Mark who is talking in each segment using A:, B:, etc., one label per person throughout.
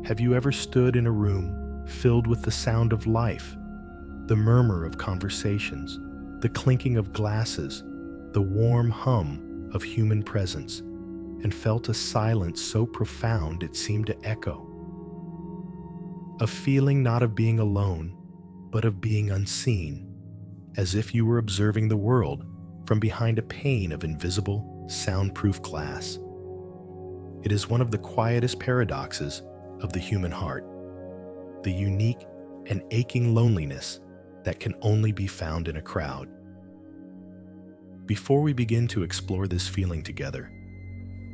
A: Have you ever stood in a room filled with the sound of life, the murmur of conversations, the clinking of glasses, the warm hum of human presence, and felt a silence so profound it seemed to echo? A feeling not of being alone, but of being unseen, as if you were observing the world from behind a pane of invisible, soundproof glass. It is one of the quietest paradoxes of the human heart, the unique and aching loneliness that can only be found in a crowd. Before we begin to explore this feeling together,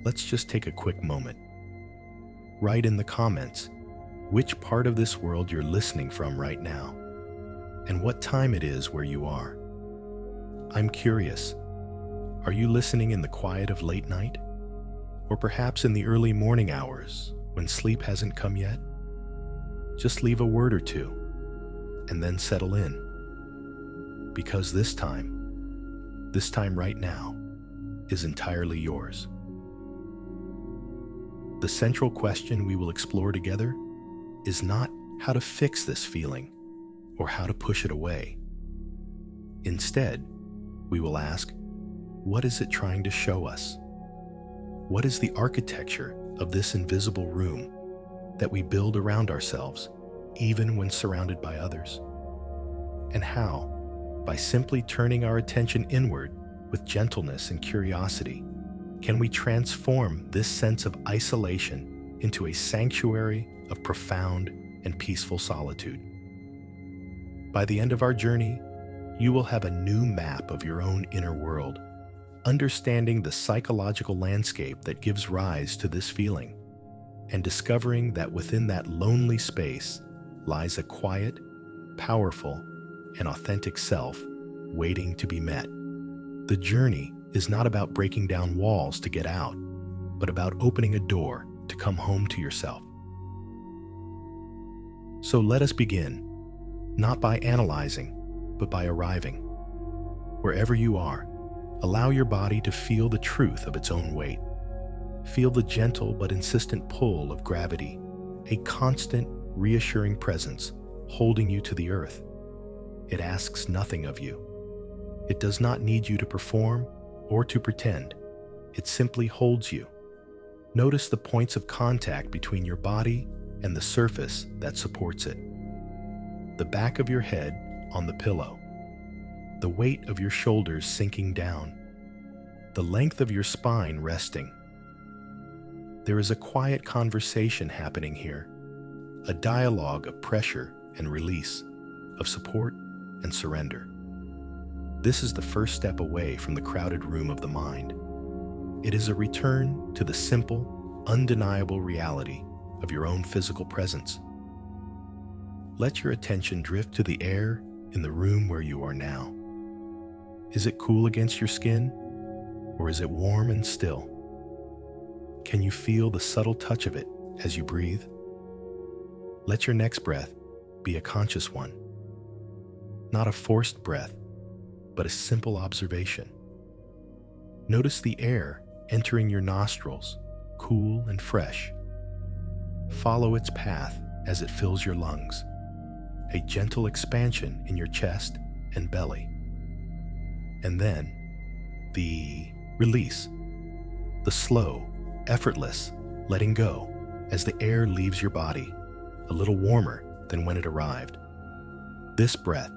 A: let's just take a quick moment. Write in the comments which part of this world you're listening from right now, and what time it is where you are. I'm curious, are you listening in the quiet of late night? Or perhaps in the early morning hours when sleep hasn't come yet? Just leave a word or two, and then settle in. Because this time right now, is entirely yours. The central question we will explore together is not how to fix this feeling or how to push it away. Instead, we will ask, what is it trying to show us? What is the architecture of this invisible room that we build around ourselves, even when surrounded by others? And how, by simply turning our attention inward with gentleness and curiosity, can we transform this sense of isolation into a sanctuary of profound and peaceful solitude? By the end of our journey, you will have a new map of your own inner world, understanding the psychological landscape that gives rise to this feeling, and discovering that within that lonely space lies a quiet, powerful, and authentic self waiting to be met. The journey is not about breaking down walls to get out, but about opening a door to come home to yourself. So let us begin, not by analyzing, but by arriving. Wherever you are, allow your body to feel the truth of its own weight. Feel the gentle but insistent pull of gravity, a constant, reassuring presence holding you to the earth. It asks nothing of you. It does not need you to perform or to pretend. It simply holds you. Notice the points of contact between your body and the surface that supports it. The back of your head on the pillow, the weight of your shoulders sinking down, the length of your spine resting. There is a quiet conversation happening here, a dialogue of pressure and release, of support and surrender. This is the first step away from the crowded room of the mind. It is a return to the simple, undeniable reality of your own physical presence. Let your attention drift to the air in the room where you are now. Is it cool against your skin, or is it warm and still? Can you feel the subtle touch of it as you breathe? Let your next breath be a conscious one, not a forced breath, but a simple observation. Notice the air entering your nostrils, cool and fresh. Follow its path as it fills your lungs, a gentle expansion in your chest and belly. And then, the release, the slow, effortless letting go as the air leaves your body, a little warmer than when it arrived. This breath,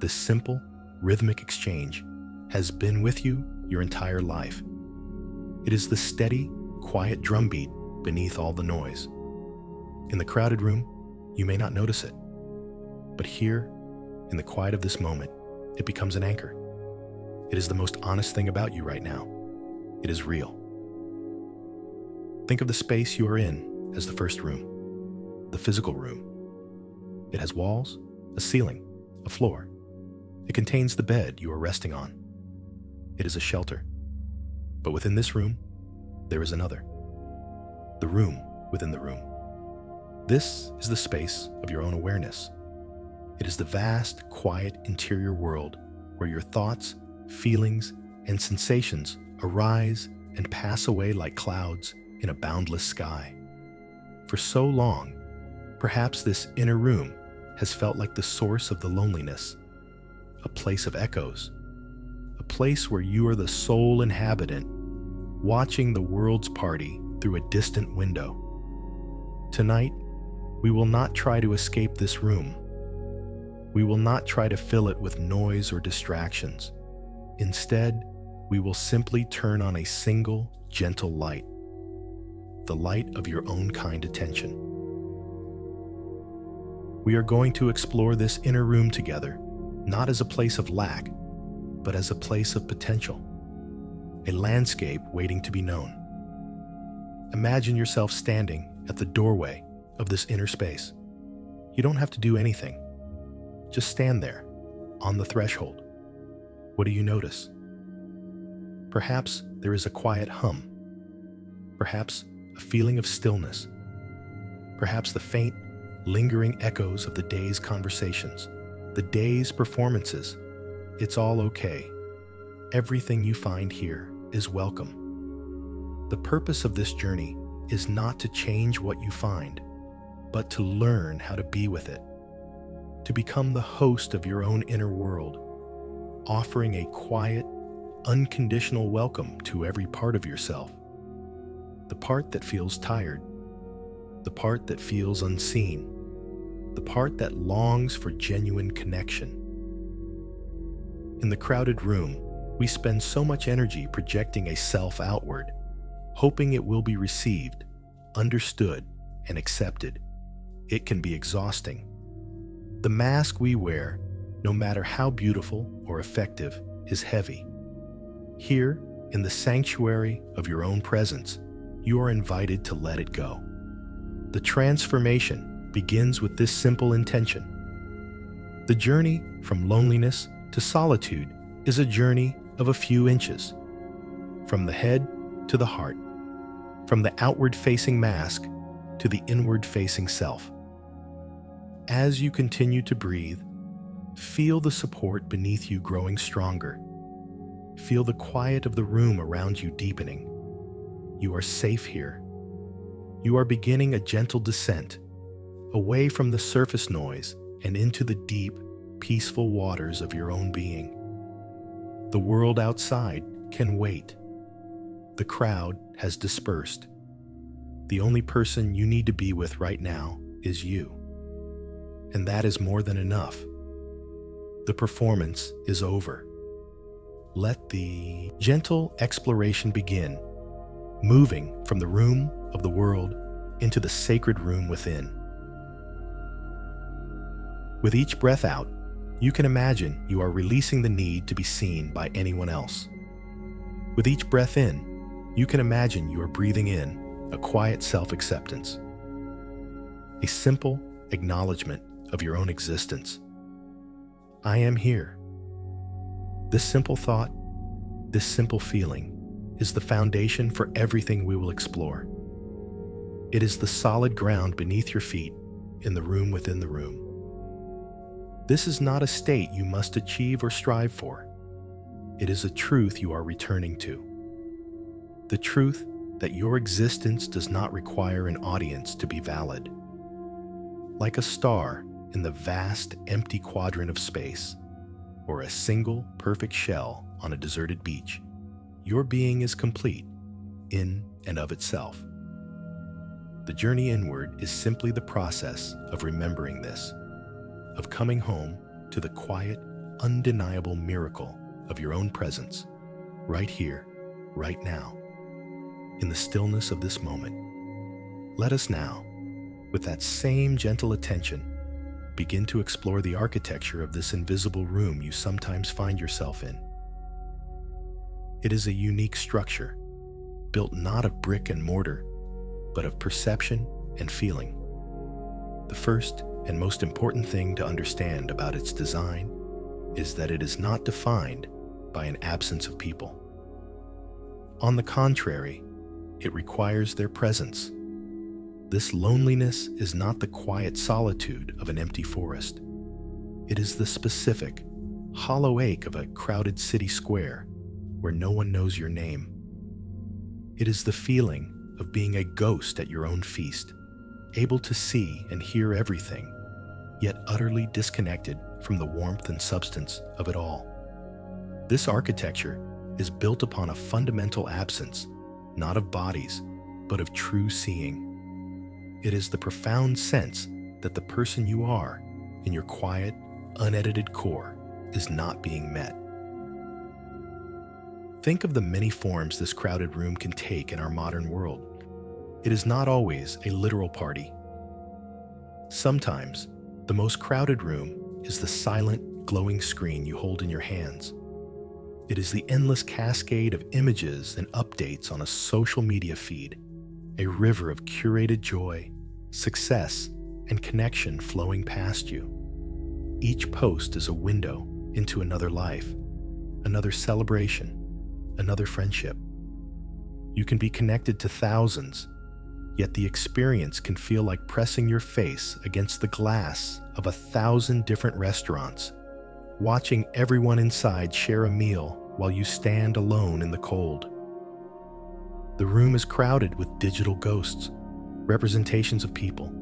A: this simple, rhythmic exchange, has been with you your entire life. It is the steady, quiet drumbeat beneath all the noise. In the crowded room, you may not notice it, but here, in the quiet of this moment, it becomes an anchor. It is the most honest thing about you right now. It is real. Think of the space you are in as the first room, the physical room. It has walls, a ceiling, a floor. It contains the bed you are resting on. It is a shelter. But within this room, there is another. The room within the room. This is the space of your own awareness. It is the vast, quiet interior world where your thoughts, feelings, and sensations arise and pass away like clouds in a boundless sky. For so long, perhaps this inner room has felt like the source of the loneliness, a place of echoes, a place where you are the sole inhabitant, watching the world's party through a distant window. Tonight, we will not try to escape this room. We will not try to fill it with noise or distractions. Instead, we will simply turn on a single, gentle light, the light of your own kind attention. We are going to explore this inner room together, not as a place of lack, but as a place of potential, a landscape waiting to be known. Imagine yourself standing at the doorway of this inner space. You don't have to do anything. Just stand there, on the threshold. What do you notice? Perhaps there is a quiet hum. Perhaps a feeling of stillness. Perhaps the faint, lingering echoes of the day's conversations, the day's performances. It's all okay. Everything you find here is welcome. The purpose of this journey is not to change what you find, but to learn how to be with it, to become the host of your own inner world, offering a quiet, unconditional welcome to every part of yourself. The part that feels tired, the part that feels unseen, the part that longs for genuine connection. In the crowded room, we spend so much energy projecting a self outward, hoping it will be received, understood, and accepted. It can be exhausting. The mask we wear, no matter how beautiful or effective, is heavy. Here, in the sanctuary of your own presence, you are invited to let it go. The transformation begins with this simple intention. The journey from loneliness to solitude is a journey of a few inches. From the head to the heart, from the outward-facing mask to the inward-facing self. As you continue to breathe, feel the support beneath you growing stronger. Feel the quiet of the room around you deepening. You are safe here. You are beginning a gentle descent, away from the surface noise and into the deep, peaceful waters of your own being. The world outside can wait. The crowd has dispersed. The only person you need to be with right now is you. And that is more than enough. The performance is over. Let the gentle exploration begin, moving from the room of the world into the sacred room within. With each breath out, you can imagine you are releasing the need to be seen by anyone else. With each breath in, you can imagine you are breathing in a quiet self-acceptance, a simple acknowledgement of your own existence. I am here. This simple thought, this simple feeling, is the foundation for everything we will explore. It is the solid ground beneath your feet in the room within the room. This is not a state you must achieve or strive for. It is a truth you are returning to. The truth that your existence does not require an audience to be valid. Like a star in the vast, empty quadrant of space, or a single, perfect shell on a deserted beach, your being is complete, in and of itself. The journey inward is simply the process of remembering this, of coming home to the quiet, undeniable miracle of your own presence, right here, right now, in the stillness of this moment. Let us now, with that same gentle attention, begin to explore the architecture of this invisible room you sometimes find yourself in. It is a unique structure, built not of brick and mortar, but of perception and feeling. The first and most important thing to understand about its design is that it is not defined by an absence of people. On the contrary, it requires their presence. This loneliness is not the quiet solitude of an empty forest. It is the specific, hollow ache of a crowded city square where no one knows your name. It is the feeling of being a ghost at your own feast, able to see and hear everything, yet utterly disconnected from the warmth and substance of it all. This architecture is built upon a fundamental absence, not of bodies, but of true seeing. It is the profound sense that the person you are, in your quiet, unedited core, is not being met. Think of the many forms this crowded room can take in our modern world. It is not always a literal party. Sometimes, the most crowded room is the silent, glowing screen you hold in your hands. It is the endless cascade of images and updates on a social media feed, a river of curated joy, success, and connection flowing past you. Each post is a window into another life, another celebration, another friendship. You can be connected to thousands, yet the experience can feel like pressing your face against the glass of 1,000 different restaurants, watching everyone inside share a meal while you stand alone in the cold. The room is crowded with digital ghosts, representations of people,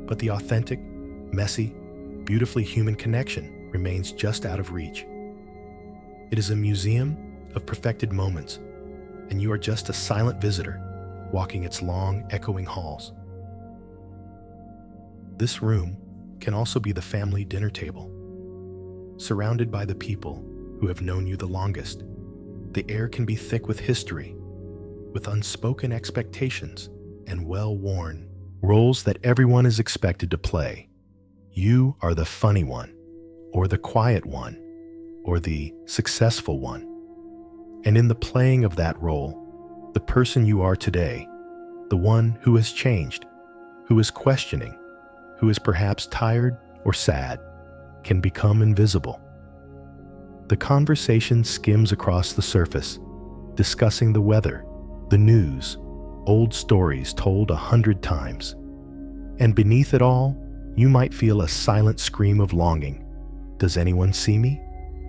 A: but the authentic, messy, beautifully human connection remains just out of reach. It is a museum of perfected moments, and you are just a silent visitor walking its long, echoing halls. This room can also be the family dinner table. Surrounded by the people who have known you the longest, the air can be thick with history, with unspoken expectations and well-worn roles that everyone is expected to play. You are the funny one, or the quiet one, or the successful one. And in the playing of that role, the person you are today, the one who has changed, who is questioning, who is perhaps tired or sad, can become invisible. The conversation skims across the surface, discussing the weather, the news, old stories told 100 times. And beneath it all, you might feel a silent scream of longing. Does anyone see me?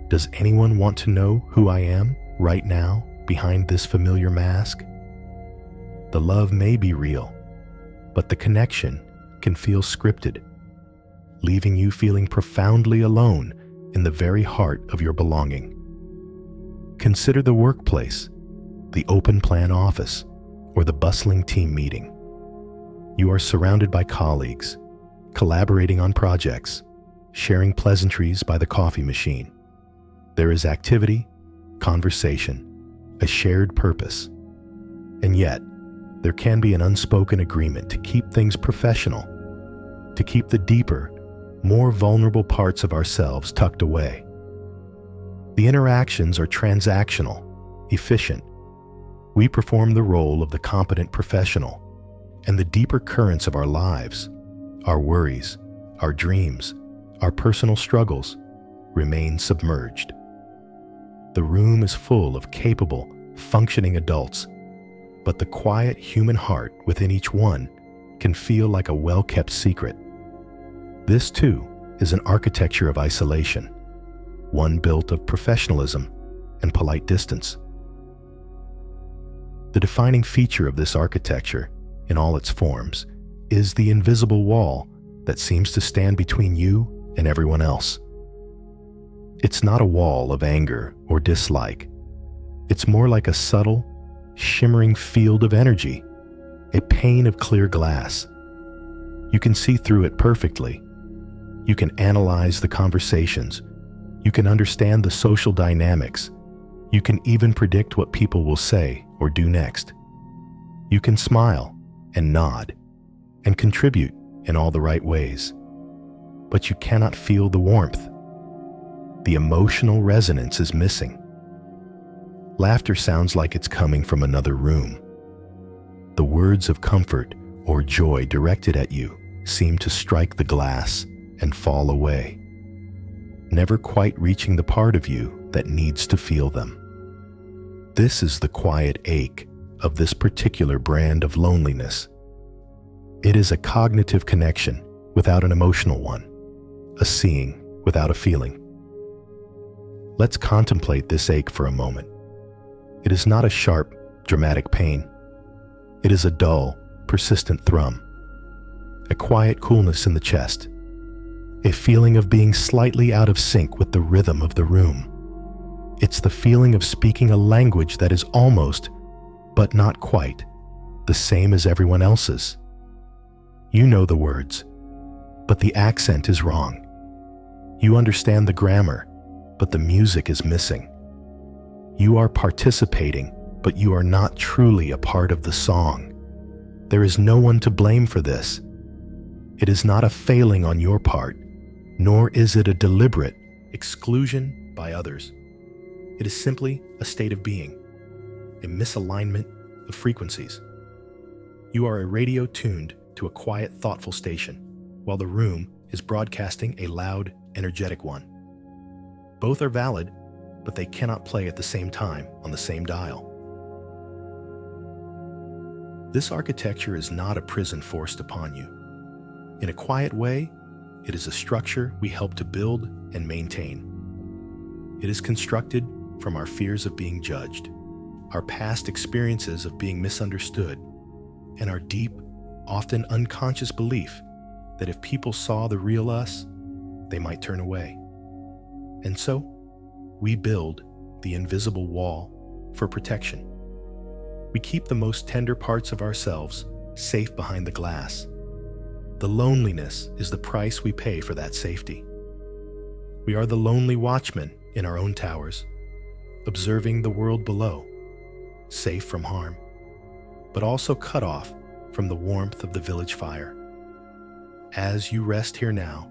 A: Does anyone want to know who I am right now behind this familiar mask? The love may be real, but the connection can feel scripted, leaving you feeling profoundly alone in the very heart of your belonging. Consider the workplace, the open plan office, or the bustling team meeting. You are surrounded by colleagues, collaborating on projects, sharing pleasantries by the coffee machine. There is activity, conversation, a shared purpose. And yet, there can be an unspoken agreement to keep things professional, to keep the deeper, more vulnerable parts of ourselves tucked away. The interactions are transactional, efficient. We perform the role of the competent professional, and the deeper currents of our lives, our worries, our dreams, our personal struggles, remain submerged. The room is full of capable, functioning adults, but the quiet human heart within each one can feel like a well-kept secret. This, too, is an architecture of isolation, one built of professionalism and polite distance. The defining feature of this architecture, in all its forms, is the invisible wall that seems to stand between you and everyone else. It's not a wall of anger or dislike. It's more like a subtle, shimmering field of energy, a pane of clear glass. You can see through it perfectly. You can analyze the conversations. You can understand the social dynamics. You can even predict what people will say or do next. You can smile and nod and contribute in all the right ways. But you cannot feel the warmth. The emotional resonance is missing. Laughter sounds like it's coming from another room. The words of comfort or joy directed at you seem to strike the glass and fall away, never quite reaching the part of you that needs to feel them. This is the quiet ache of this particular brand of loneliness. It is a cognitive connection without an emotional one, a seeing without a feeling. Let's contemplate this ache for a moment. It is not a sharp, dramatic pain. It is a dull, persistent thrum. a quiet coolness in the chest, a feeling of being slightly out of sync with the rhythm of the room. It's the feeling of speaking a language that is almost, but not quite, the same as everyone else's. You know the words, but the accent is wrong. You understand the grammar, but the music is missing. You are participating, but you are not truly a part of the song. There is no one to blame for this. It is not a failing on your part, nor is it a deliberate exclusion by others. It is simply a state of being, a misalignment of frequencies. You are a radio tuned to a quiet, thoughtful station, while the room is broadcasting a loud, energetic one. Both are valid, but they cannot play at the same time on the same dial. This architecture is not a prison forced upon you. In a quiet way, it is a structure we help to build and maintain. It is constructed from our fears of being judged, our past experiences of being misunderstood, and our deep, often unconscious belief that if people saw the real us, they might turn away. And so, we build the invisible wall for protection. We keep the most tender parts of ourselves safe behind the glass. The loneliness is the price we pay for that safety. We are the lonely watchmen in our own towers, observing the world below, safe from harm, but also cut off from the warmth of the village fire. As you rest here now,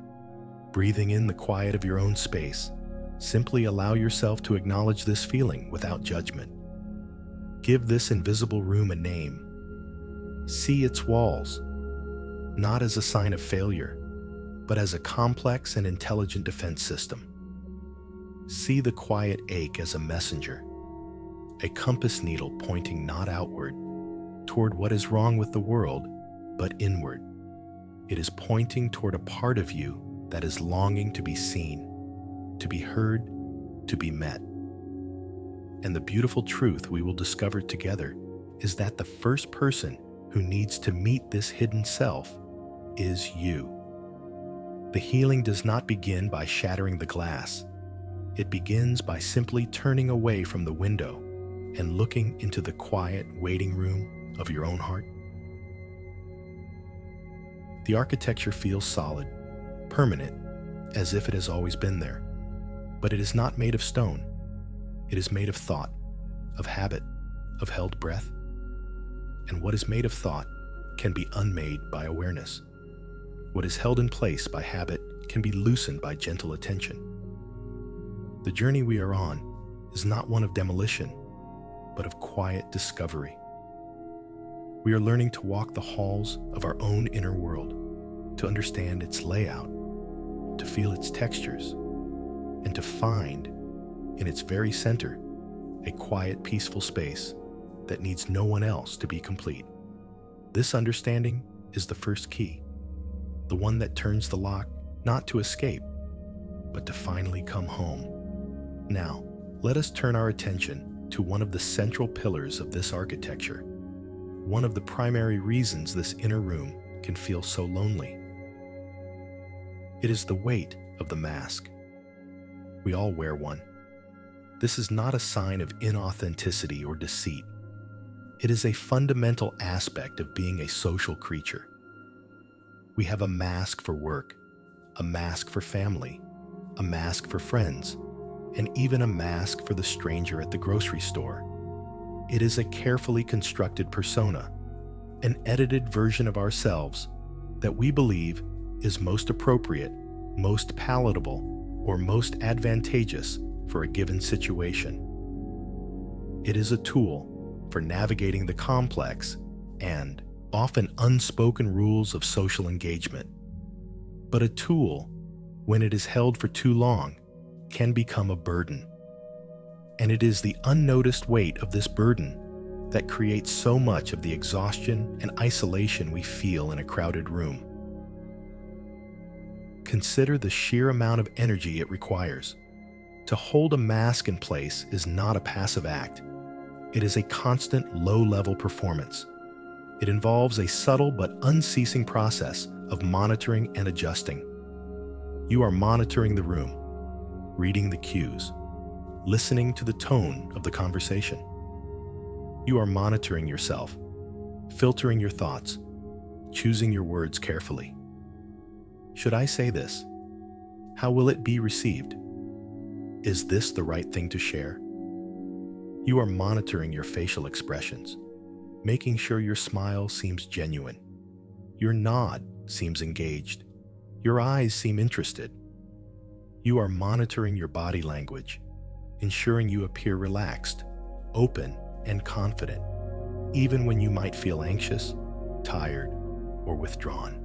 A: breathing in the quiet of your own space, simply allow yourself to acknowledge this feeling without judgment. Give this invisible room a name. See its walls, not as a sign of failure, but as a complex and intelligent defense system. See the quiet ache as a messenger, a compass needle pointing not outward, toward what is wrong with the world, but inward. It is pointing toward a part of you that is longing to be seen, to be heard, to be met. And the beautiful truth we will discover together is that the first person who needs to meet this hidden self is you. The healing does not begin by shattering the glass. It begins by simply turning away from the window and looking into the quiet waiting room of your own heart. The architecture feels solid, permanent, as if it has always been there. But it is not made of stone. It is made of thought, of habit, of held breath. And what is made of thought can be unmade by awareness. What is held in place by habit can be loosened by gentle attention. The journey we are on is not one of demolition, but of quiet discovery. We are learning to walk the halls of our own inner world, to understand its layout, to feel its textures, and to find, in its very center, a quiet, peaceful space that needs no one else to be complete. This understanding is the first key, the one that turns the lock not to escape, but to finally come home. Now, let us turn our attention to one of the central pillars of this architecture, one of the primary reasons this inner room can feel so lonely. It is the weight of the mask. We all wear one. This is not a sign of inauthenticity or deceit. It is a fundamental aspect of being a social creature. We have a mask for work, a mask for family, a mask for friends, and even a mask for the stranger at the grocery store. It is a carefully constructed persona, an edited version of ourselves that we believe is most appropriate, most palatable, or most advantageous for a given situation. It is a tool for navigating the complex and often unspoken rules of social engagement. But a tool, when it is held for too long, can become a burden. And it is the unnoticed weight of this burden that creates so much of the exhaustion and isolation we feel in a crowded room. Consider the sheer amount of energy it requires. To hold a mask in place is not a passive act. It is a constant low-level performance. It involves a subtle but unceasing process of monitoring and adjusting. You are monitoring the room, reading the cues, listening to the tone of the conversation. You are monitoring yourself, filtering your thoughts, choosing your words carefully. Should I say this? How will it be received? Is this the right thing to share? You are monitoring your facial expressions, making sure your smile seems genuine, your nod seems engaged, your eyes seem interested. You are monitoring your body language, ensuring you appear relaxed, open, and confident, even when you might feel anxious, tired, or withdrawn.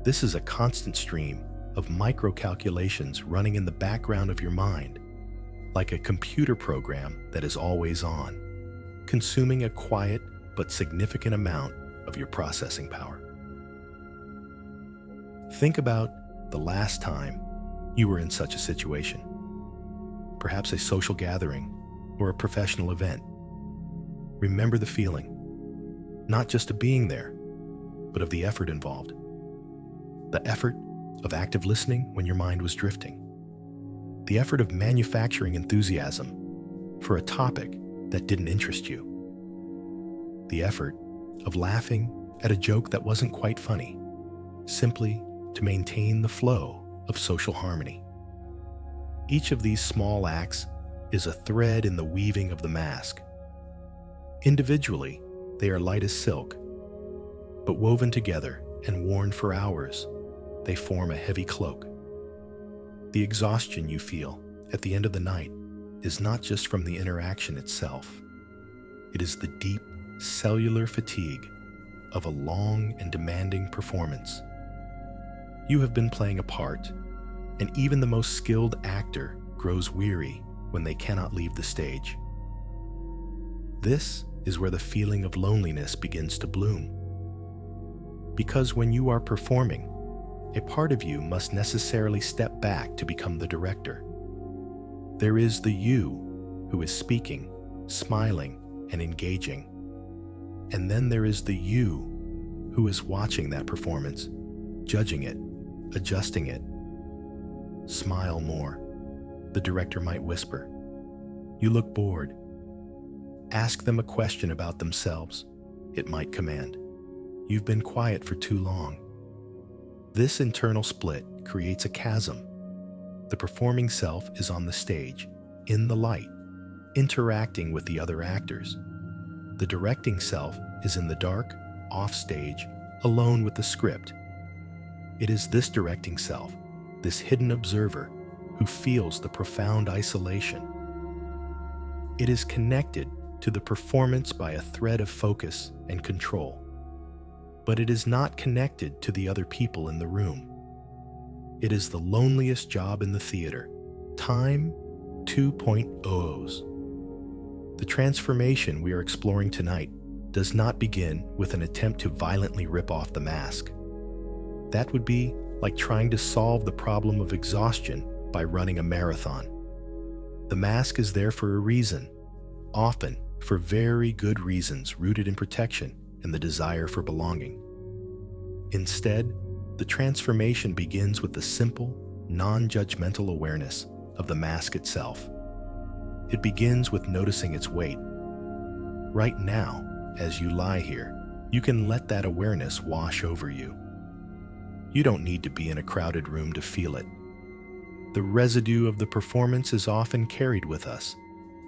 A: This is a constant stream of micro-calculations running in the background of your mind, like a computer program that is always on, consuming a quiet but significant amount of your processing power. Think about the last time you were in such a situation, perhaps a social gathering or a professional event. Remember the feeling, not just of being there, but of the effort involved. The effort of active listening when your mind was drifting. The effort of manufacturing enthusiasm for a topic that didn't interest you. The effort of laughing at a joke that wasn't quite funny, simply to maintain the flow of social harmony. Each of these small acts is a thread in the weaving of the mask. Individually, they are light as silk, but woven together and worn for hours, they form a heavy cloak. The exhaustion you feel at the end of the night is not just from the interaction itself. It is the deep cellular fatigue of a long and demanding performance. You have been playing a part, and even the most skilled actor grows weary when they cannot leave the stage. This is where the feeling of loneliness begins to bloom. Because when you are performing, a part of you must necessarily step back to become the director. There is the you who is speaking, smiling, and engaging. And then there is the you who is watching that performance, judging it, adjusting it. Smile more, the director might whisper. You look bored. Ask them a question about themselves, it might command. You've been quiet for too long. This internal split creates a chasm. The performing self is on the stage, in the light, interacting with the other actors. The directing self is in the dark, off stage, alone with the script. It is this directing self, this hidden observer, who feels the profound isolation. It is connected to the performance by a thread of focus and control, but it is not connected to the other people in the room. It is the loneliest job in the theater, time 2.0s. The transformation we are exploring tonight does not begin with an attempt to violently rip off the mask. That would be like trying to solve the problem of exhaustion by running a marathon. The mask is there for a reason, often for very good reasons rooted in protection and the desire for belonging. Instead, the transformation begins with the simple, non-judgmental awareness of the mask itself. It begins with noticing its weight. Right now, as you lie here, you can let that awareness wash over you. You don't need to be in a crowded room to feel it. The residue of the performance is often carried with us,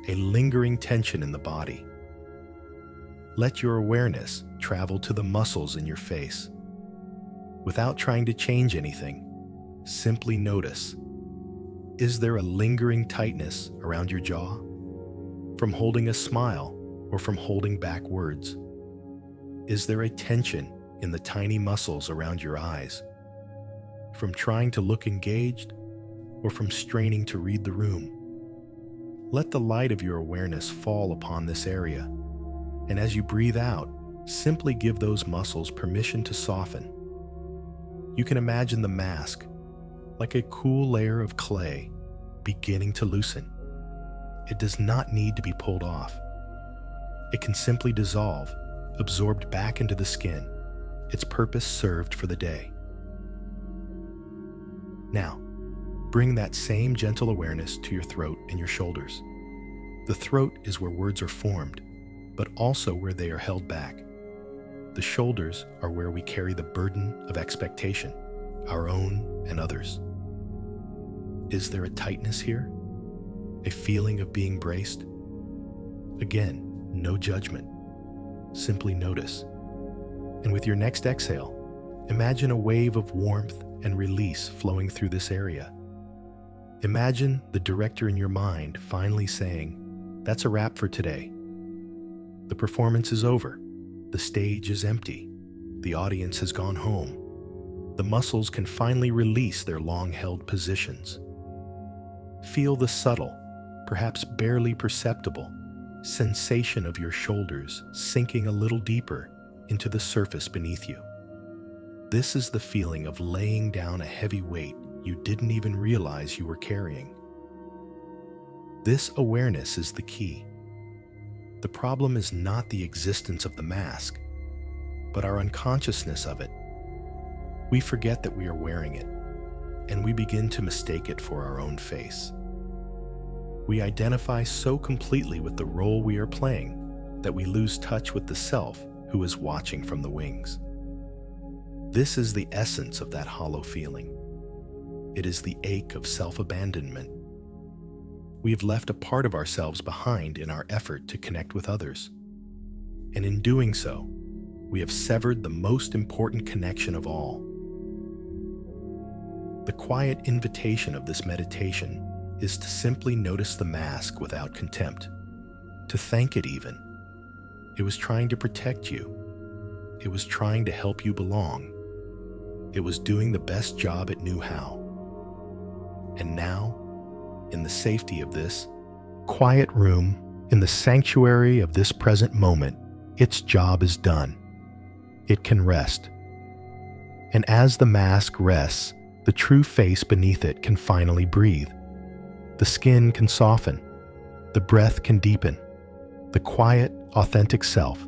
A: a lingering tension in the body. Let your awareness travel to the muscles in your face. Without trying to change anything, simply notice. Is there a lingering tightness around your jaw? From holding a smile or from holding back words? Is there a tension in the tiny muscles around your eyes? From trying to look engaged or from straining to read the room? Let the light of your awareness fall upon this area, and as you breathe out, simply give those muscles permission to soften. You can imagine the mask, like a cool layer of clay, beginning to loosen. It does not need to be pulled off. It can simply dissolve, absorbed back into the skin, its purpose served for the day. Now, bring that same gentle awareness to your throat and your shoulders. The throat is where words are formed, but also where they are held back. The shoulders are where we carry the burden of expectation, our own and others. Is there a tightness here? A feeling of being braced? Again, no judgment. Simply notice. And with your next exhale, imagine a wave of warmth and release flowing through this area. Imagine the director in your mind finally saying, "That's a wrap for today." The performance is over. The stage is empty. The audience has gone home. The muscles can finally release their long-held positions. Feel the subtle, perhaps barely perceptible, sensation of your shoulders sinking a little deeper into the surface beneath you. This is the feeling of laying down a heavy weight you didn't even realize you were carrying. This awareness is the key. The problem is not the existence of the mask, but our unconsciousness of it. We forget that we are wearing it, and we begin to mistake it for our own face. We identify so completely with the role we are playing that we lose touch with the self who is watching from the wings. This is the essence of that hollow feeling. It is the ache of self-abandonment. We have left a part of ourselves behind in our effort to connect with others. And in doing so, we have severed the most important connection of all. The quiet invitation of this meditation is to simply notice the mask without contempt, to thank it even. It was trying to protect you. It was trying to help you belong. It was doing the best job it knew how. And now, in the safety of this quiet room, in the sanctuary of this present moment, its job is done. It can rest. And as the mask rests, the true face beneath it can finally breathe. The skin can soften. The breath can deepen. The quiet, authentic self,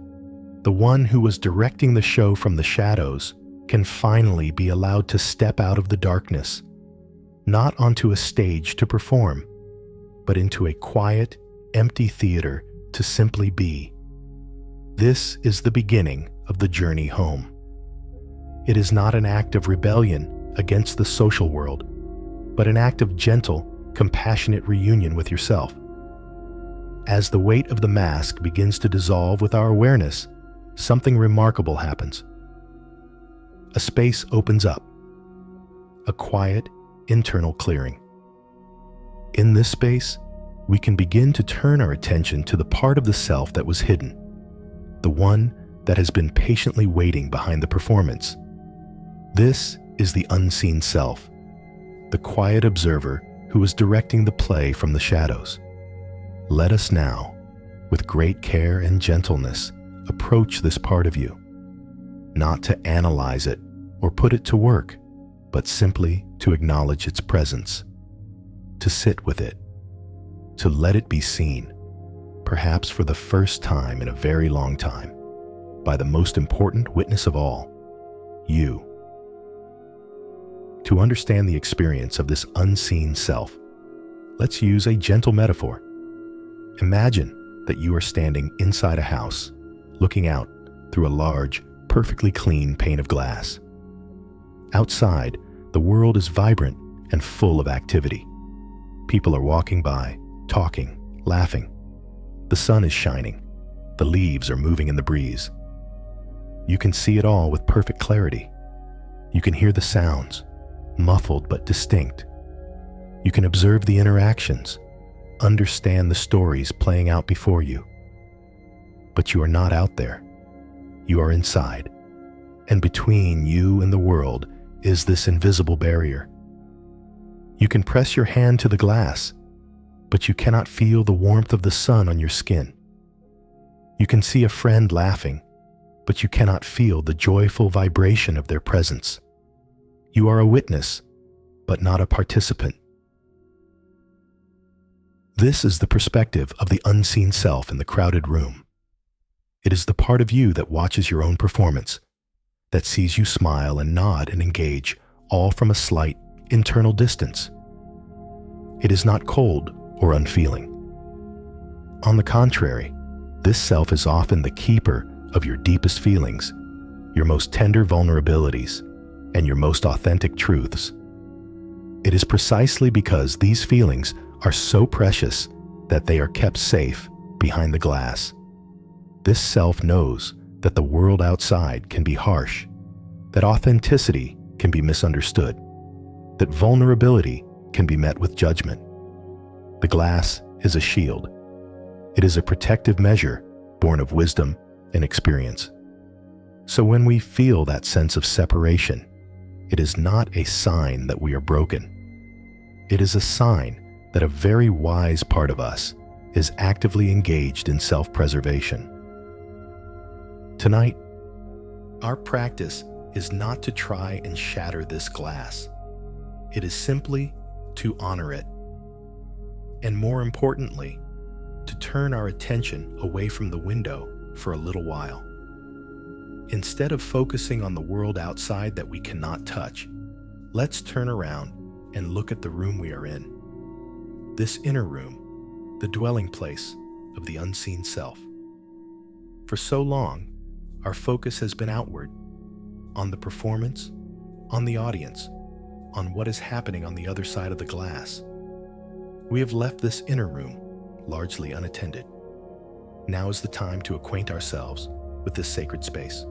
A: the one who was directing the show from the shadows, can finally be allowed to step out of the darkness, not onto a stage to perform, but into a quiet, empty theater to simply be. This is the beginning of the journey home. It is not an act of rebellion against the social world, but an act of gentle, compassionate reunion with yourself. As the weight of the mask begins to dissolve with our awareness, something remarkable happens. A space opens up, a quiet, internal clearing. In this space, we can begin to turn our attention to the part of the self that was hidden, the one that has been patiently waiting behind the performance. This is the unseen self, the quiet observer who is directing the play from the shadows. Let us now, with great care and gentleness, approach this part of you, not to analyze it or put it to work, but simply to acknowledge its presence, to sit with it, to let it be seen, perhaps for the first time in a very long time, by the most important witness of all, you. To understand the experience of this unseen self, let's use a gentle metaphor. Imagine that you are standing inside a house, looking out through a large, perfectly clean pane of glass. Outside, the world is vibrant and full of activity. People are walking by, talking, laughing. The sun is shining. The leaves are moving in the breeze. You can see it all with perfect clarity. You can hear the sounds, muffled but distinct. You can observe the interactions, understand the stories playing out before you. But you are not out there. You are inside. And between you and the world is this invisible barrier. You can press your hand to the glass, but you cannot feel the warmth of the sun on your skin. You can see a friend laughing, but you cannot feel the joyful vibration of their presence. You are a witness, but not a participant. This is the perspective of the unseen self in the crowded room. It is the part of you that watches your own performance, that sees you smile and nod and engage, all from a slight internal distance. It is not cold or unfeeling. On the contrary, this self is often the keeper of your deepest feelings, your most tender vulnerabilities, and your most authentic truths. It is precisely because these feelings are so precious that they are kept safe behind the glass. This self knows that the world outside can be harsh, that authenticity can be misunderstood, that vulnerability can be met with judgment. The glass is a shield. It is a protective measure born of wisdom and experience. So when we feel that sense of separation, it is not a sign that we are broken. It is a sign that a very wise part of us is actively engaged in self-preservation. Tonight, our practice is not to try and shatter this glass. It is simply to honor it. And more importantly, to turn our attention away from the window for a little while. Instead of focusing on the world outside that we cannot touch, let's turn around and look at the room we are in. This inner room, the dwelling place of the unseen self. For so long, our focus has been outward, on the performance, on the audience, on what is happening on the other side of the glass. We have left this inner room largely unattended. Now is the time to acquaint ourselves with this sacred space.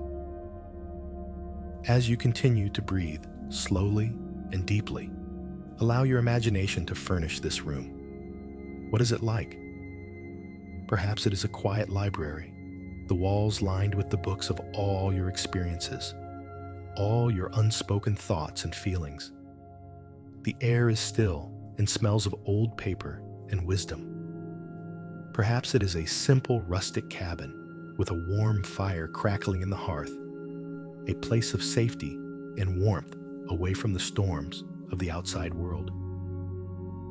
A: As you continue to breathe slowly and deeply, allow your imagination to furnish this room. What is it like? Perhaps it is a quiet library, the walls lined with the books of all your experiences, all your unspoken thoughts and feelings. The air is still and smells of old paper and wisdom. Perhaps it is a simple rustic cabin with a warm fire crackling in the hearth, a place of safety and warmth away from the storms of the outside world.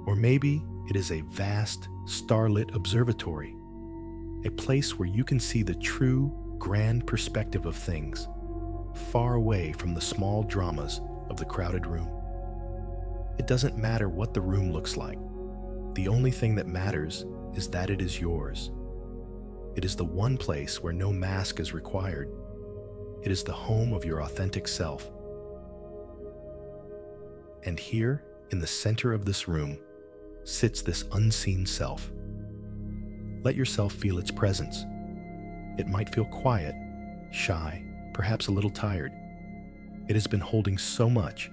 A: Or maybe it is a vast, starlit observatory, a place where you can see the true, grand perspective of things, far away from the small dramas of the crowded room. It doesn't matter what the room looks like. The only thing that matters is that it is yours. It is the one place where no mask is required. It is the home of your authentic self. And here, in the center of this room, sits this unseen self. Let yourself feel its presence. It might feel quiet, shy, perhaps a little tired. It has been holding so much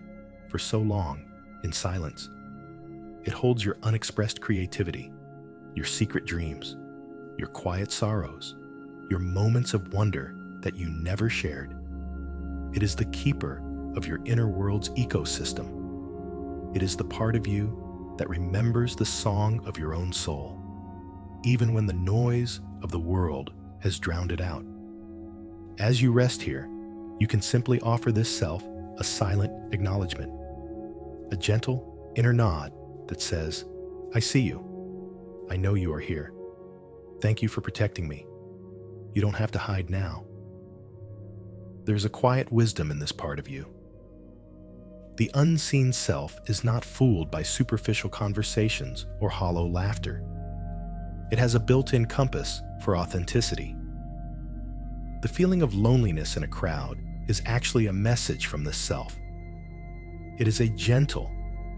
A: for so long in silence. It holds your unexpressed creativity, your secret dreams, your quiet sorrows, your moments of wonder that you never shared. It is the keeper of your inner world's ecosystem. It is the part of you that remembers the song of your own soul, even when the noise of the world has drowned it out. As you rest here, you can simply offer this self a silent acknowledgement, a gentle inner nod that says, "I see you. I know you are here. Thank you for protecting me. You don't have to hide now." There's a quiet wisdom in this part of you. The unseen self is not fooled by superficial conversations or hollow laughter. It has a built-in compass for authenticity. The feeling of loneliness in a crowd is actually a message from this self. It is a gentle,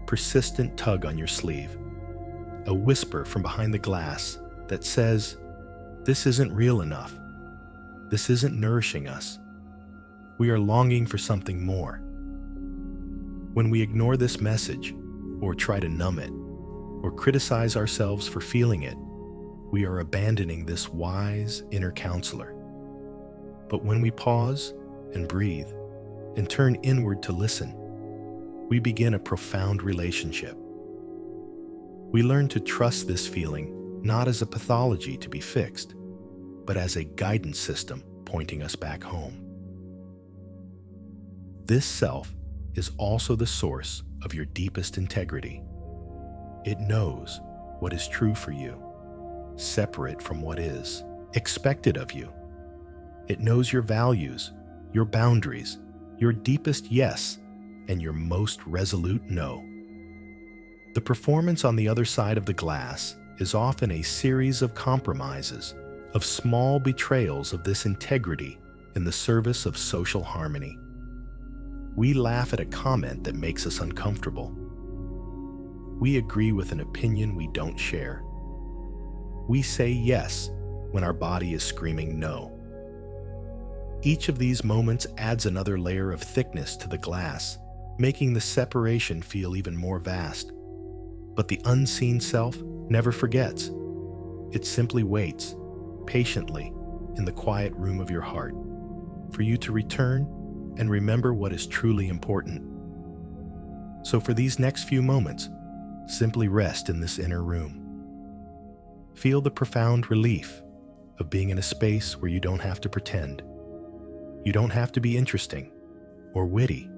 A: persistent tug on your sleeve, a whisper from behind the glass that says, "This isn't real enough. This isn't nourishing us. We are longing for something more." When we ignore this message, or try to numb it, or criticize ourselves for feeling it, we are abandoning this wise inner counselor. But when we pause and breathe and turn inward to listen, we begin a profound relationship. We learn to trust this feeling not as a pathology to be fixed, but as a guidance system pointing us back home. This self is also the source of your deepest integrity. It knows what is true for you, separate from what is expected of you. It knows your values, your boundaries, your deepest yes and your most resolute no. The performance on the other side of the glass is often a series of compromises, of small betrayals of this integrity in the service of social harmony. We laugh at a comment that makes us uncomfortable. We agree with an opinion we don't share. We say yes when our body is screaming no. Each of these moments adds another layer of thickness to the glass, making the separation feel even more vast. But the unseen self never forgets. It simply waits, patiently, in the quiet room of your heart, for you to return and remember what is truly important. So for these next few moments, simply rest in this inner room. Feel the profound relief of being in a space where you don't have to pretend. You don't have to be interesting, or witty,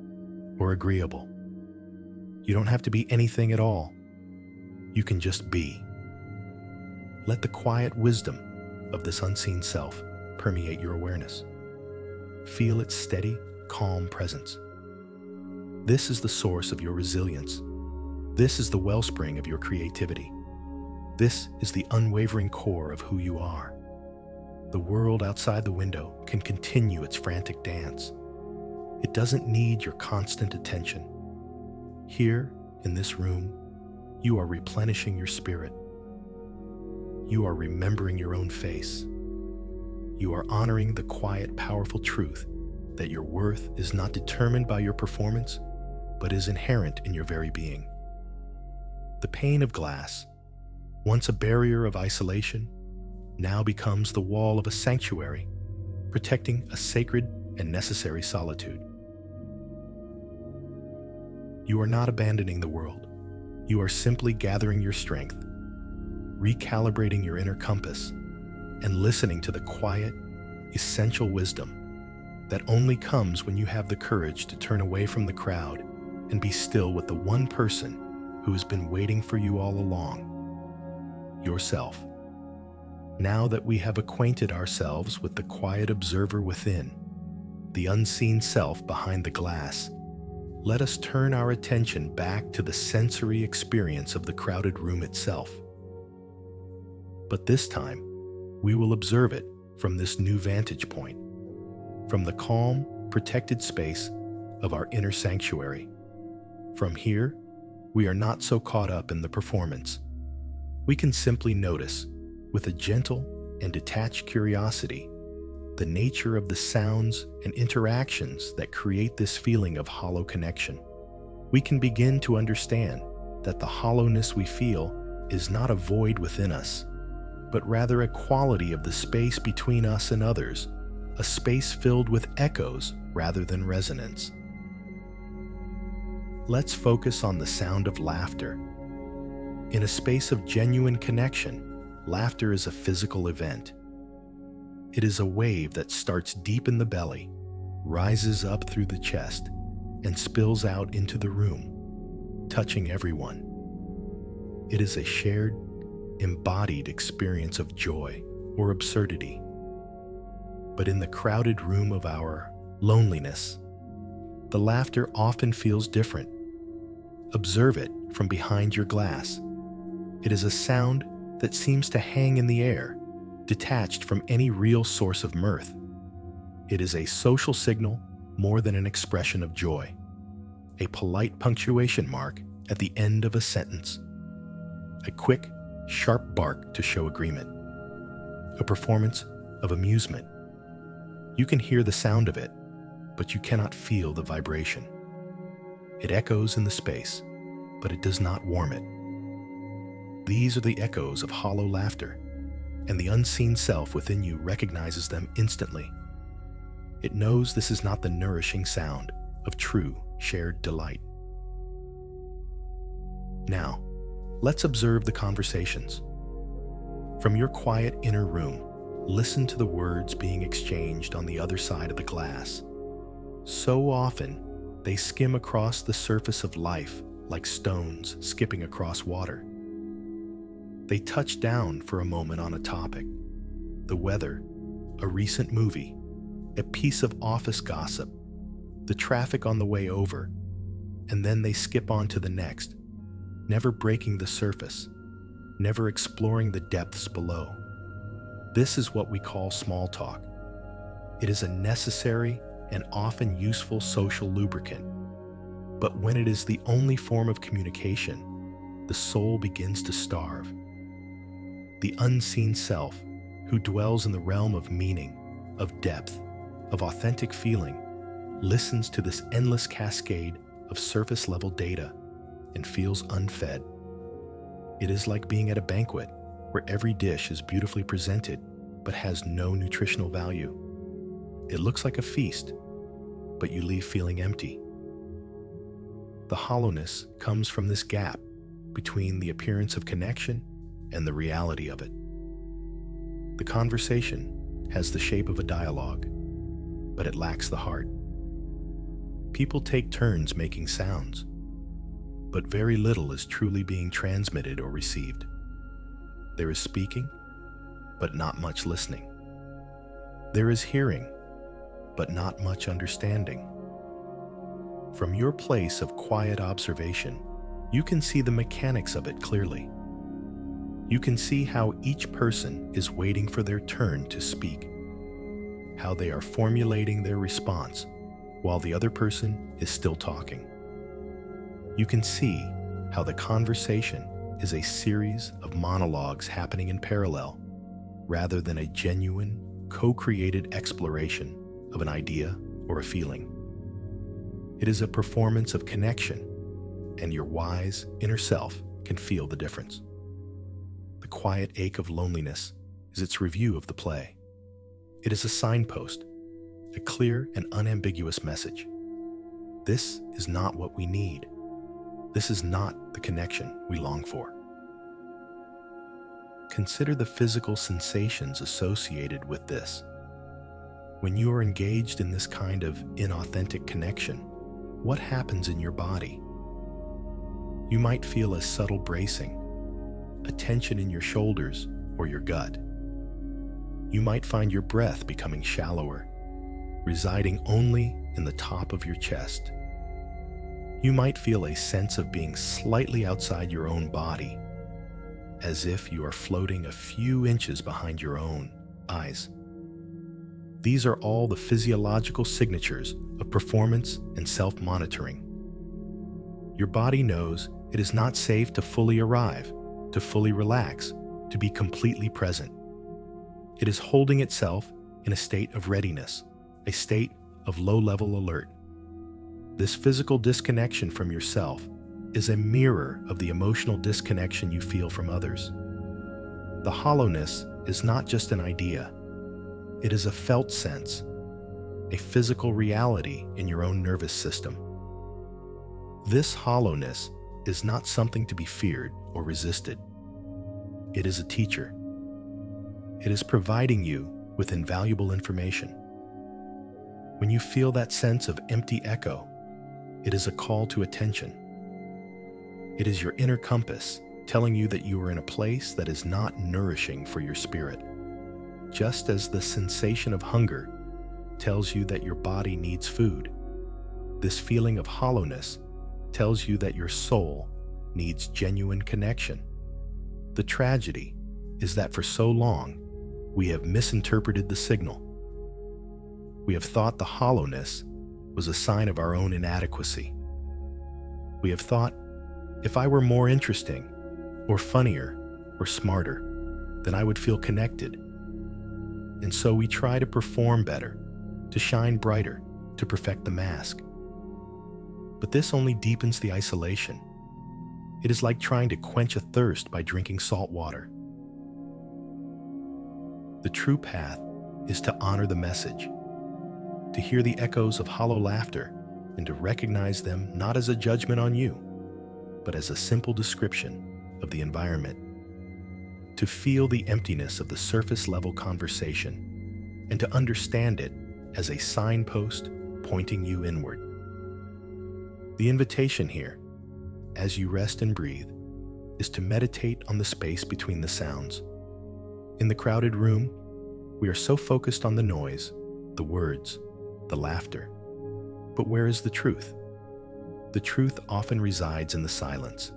A: or agreeable. You don't have to be anything at all. You can just be. Let the quiet wisdom of this unseen self permeate your awareness. Feel its steady, calm presence. This is the source of your resilience. This is the wellspring of your creativity. This is the unwavering core of who you are. The world outside the window can continue its frantic dance. It doesn't need your constant attention. Here, in this room, you are replenishing your spirit. You are remembering your own face. You are honoring the quiet, powerful truth that your worth is not determined by your performance, but is inherent in your very being. The pane of glass, once a barrier of isolation, now becomes the wall of a sanctuary, protecting a sacred and necessary solitude. You are not abandoning the world. You are simply gathering your strength, recalibrating your inner compass, and listening to the quiet, essential wisdom that only comes when you have the courage to turn away from the crowd and be still with the one person who has been waiting for you all along, yourself. Now that we have acquainted ourselves with the quiet observer within, the unseen self behind the glass, let us turn our attention back to the sensory experience of the crowded room itself. But this time, we will observe it from this new vantage point, from the calm, protected space of our inner sanctuary. From here, we are not so caught up in the performance. We can simply notice, with a gentle and detached curiosity, the nature of the sounds and interactions that create this feeling of hollow connection. We can begin to understand that the hollowness we feel is not a void within us, but rather a quality of the space between us and others, a space filled with echoes rather than resonance. Let's focus on the sound of laughter. In a space of genuine connection, laughter is a physical event. It is a wave that starts deep in the belly, rises up through the chest, and spills out into the room, touching everyone. It is a shared, embodied experience of joy or absurdity. But in the crowded room of our loneliness, the laughter often feels different. Observe it from behind your glass. It is a sound that seems to hang in the air, detached from any real source of mirth. It is a social signal more than an expression of joy, a polite punctuation mark at the end of a sentence, a quick, sharp bark to show agreement, a performance of amusement. You can hear the sound of it, but you cannot feel the vibration. It echoes in the space, but it does not warm it. These are the echoes of hollow laughter, and the unseen self within you recognizes them instantly. It knows this is not the nourishing sound of true shared delight. Now, let's observe the conversations. From your quiet inner room, listen to the words being exchanged on the other side of the glass. So often, they skim across the surface of life like stones skipping across water. They touch down for a moment on a topic, the weather, a recent movie, a piece of office gossip, the traffic on the way over, and then they skip on to the next, never breaking the surface, never exploring the depths below. This is what we call small talk. It is a necessary and often useful social lubricant. But when it is the only form of communication, the soul begins to starve. The unseen self, who dwells in the realm of meaning, of depth, of authentic feeling, listens to this endless cascade of surface-level data and feels unfed. It is like being at a banquet where every dish is beautifully presented but has no nutritional value. It looks like a feast, but you leave feeling empty. The hollowness comes from this gap between the appearance of connection and the reality of it. The conversation has the shape of a dialogue, but it lacks the heart. People take turns making sounds, but very little is truly being transmitted or received. There is speaking, but not much listening. There is hearing, but not much understanding. From your place of quiet observation, you can see the mechanics of it clearly. You can see how each person is waiting for their turn to speak, how they are formulating their response while the other person is still talking. You can see how the conversation is a series of monologues happening in parallel, rather than a genuine, co-created exploration of an idea or a feeling. It is a performance of connection, and your wise inner self can feel the difference. The quiet ache of loneliness is its review of the play. It is a signpost, a clear and unambiguous message. This is not what we need. This is not the connection we long for. Consider the physical sensations associated with this. When you are engaged in this kind of inauthentic connection, what happens in your body? You might feel a subtle bracing, a tension in your shoulders or your gut. You might find your breath becoming shallower, residing only in the top of your chest. You might feel a sense of being slightly outside your own body, as if you are floating a few inches behind your own eyes. These are all the physiological signatures of performance and self-monitoring. Your body knows it is not safe to fully arrive, to fully relax, to be completely present. It is holding itself in a state of readiness, a state of low-level alert. This physical disconnection from yourself is a mirror of the emotional disconnection you feel from others. The hollowness is not just an idea. It is a felt sense, a physical reality in your own nervous system. This hollowness is not something to be feared or resisted. It is a teacher. It is providing you with invaluable information. When you feel that sense of empty echo, it is a call to attention. It is your inner compass telling you that you are in a place that is not nourishing for your spirit. Just as the sensation of hunger tells you that your body needs food, this feeling of hollowness tells you that your soul needs genuine connection. The tragedy is that for so long, we have misinterpreted the signal. We have thought the hollowness was a sign of our own inadequacy. We have thought, if I were more interesting, or funnier, or smarter, then I would feel connected. And so we try to perform better, to shine brighter, to perfect the mask. But this only deepens the isolation. It is like trying to quench a thirst by drinking salt water. The true path is to honor the message, to hear the echoes of hollow laughter, and to recognize them not as a judgment on you, but as a simple description of the environment. To feel the emptiness of the surface-level conversation, and to understand it as a signpost pointing you inward. The invitation here, as you rest and breathe, is to meditate on the space between the sounds. In the crowded room, we are so focused on the noise, the words, the laughter, But where is the truth? The truth often resides in the silence.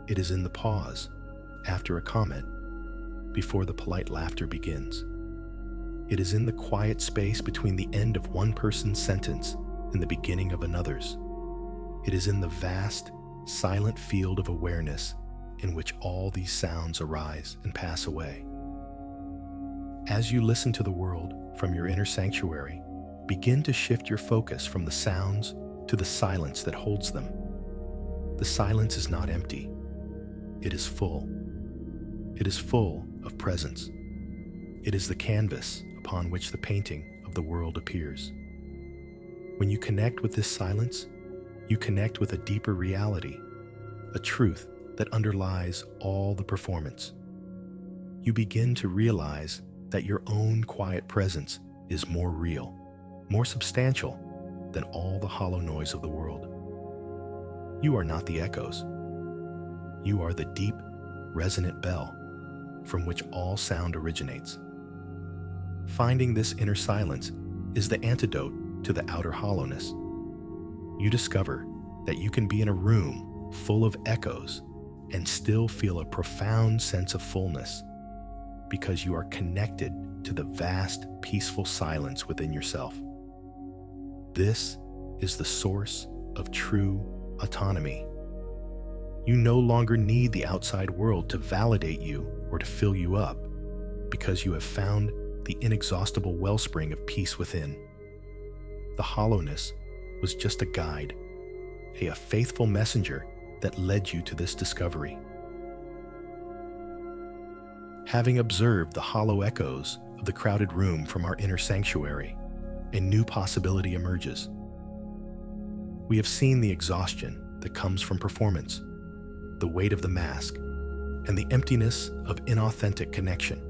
A: It is in the pause after a comment, before the polite laughter begins. It is in the quiet space between the end of one person's sentence and the beginning of another's. It is in the vast, silent field of awareness in which all these sounds arise and pass away. As you listen to the world from your inner sanctuary, begin to shift your focus from the sounds to the silence that holds them. The silence is not empty. It is full. It is full of presence. It is the canvas upon which the painting of the world appears. When you connect with this silence, you connect with a deeper reality, a truth that underlies all the performance. You begin to realize that your own quiet presence is more real, more substantial than all the hollow noise of the world. You are not the echoes. You are the deep, resonant bell from which all sound originates. Finding this inner silence is the antidote to the outer hollowness. You discover that you can be in a room full of echoes and still feel a profound sense of fullness because you are connected to the vast, peaceful silence within yourself. This is the source of true autonomy. You no longer need the outside world to validate you or to fill you up because you have found the inexhaustible wellspring of peace within. The hollowness was just a guide, a faithful messenger that led you to this discovery. Having observed the hollow echoes of the crowded room from our inner sanctuary, a new possibility emerges. We have seen the exhaustion that comes from performance, the weight of the mask, and the emptiness of inauthentic connection.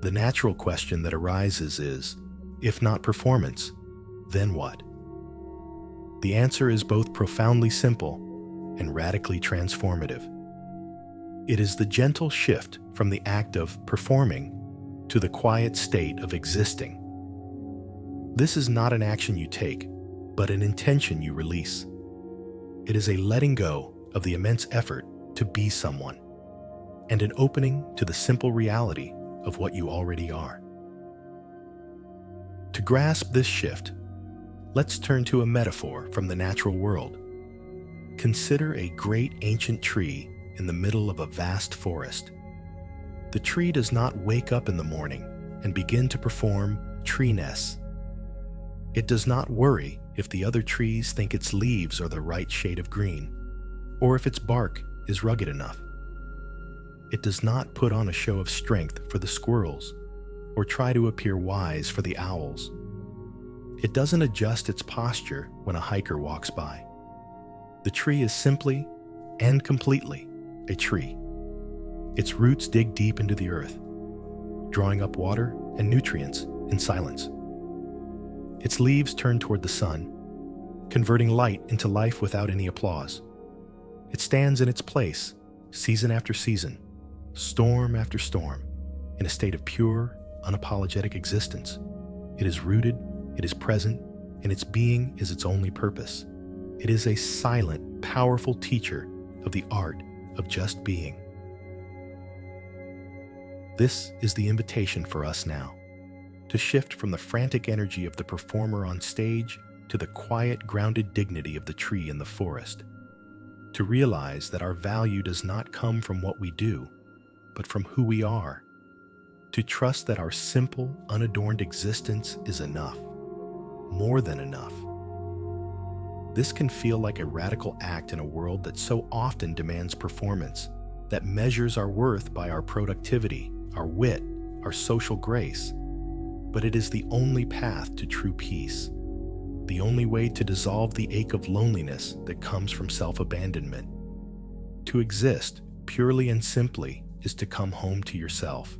A: The natural question that arises is, if not performance, then what? The answer is both profoundly simple and radically transformative. It is the gentle shift from the act of performing to the quiet state of existing. This is not an action you take, but an intention you release. It is a letting go of the immense effort to be someone, and an opening to the simple reality of what you already are. To grasp this shift, let's turn to a metaphor from the natural world. Consider a great ancient tree in the middle of a vast forest. The tree does not wake up in the morning and begin to perform treeness. It does not worry if the other trees think its leaves are the right shade of green, or if its bark is rugged enough. It does not put on a show of strength for the squirrels, or try to appear wise for the owls. It doesn't adjust its posture when a hiker walks by. The tree is simply and completely a tree. Its roots dig deep into the earth, drawing up water and nutrients in silence. Its leaves turn toward the sun, converting light into life without any applause. It stands in its place, season after season, storm after storm, in a state of pure, unapologetic existence. It is rooted, it is present, and its being is its only purpose. It is a silent, powerful teacher of the art of just being. This is the invitation for us now, to shift from the frantic energy of the performer on stage to the quiet, grounded dignity of the tree in the forest. To realize that our value does not come from what we do, but from who we are. To trust that our simple, unadorned existence is enough, more than enough. This can feel like a radical act in a world that so often demands performance, that measures our worth by our productivity, our wit, our social grace. But it is the only path to true peace, the only way to dissolve the ache of loneliness that comes from self-abandonment. To exist purely and simply is to come home to yourself.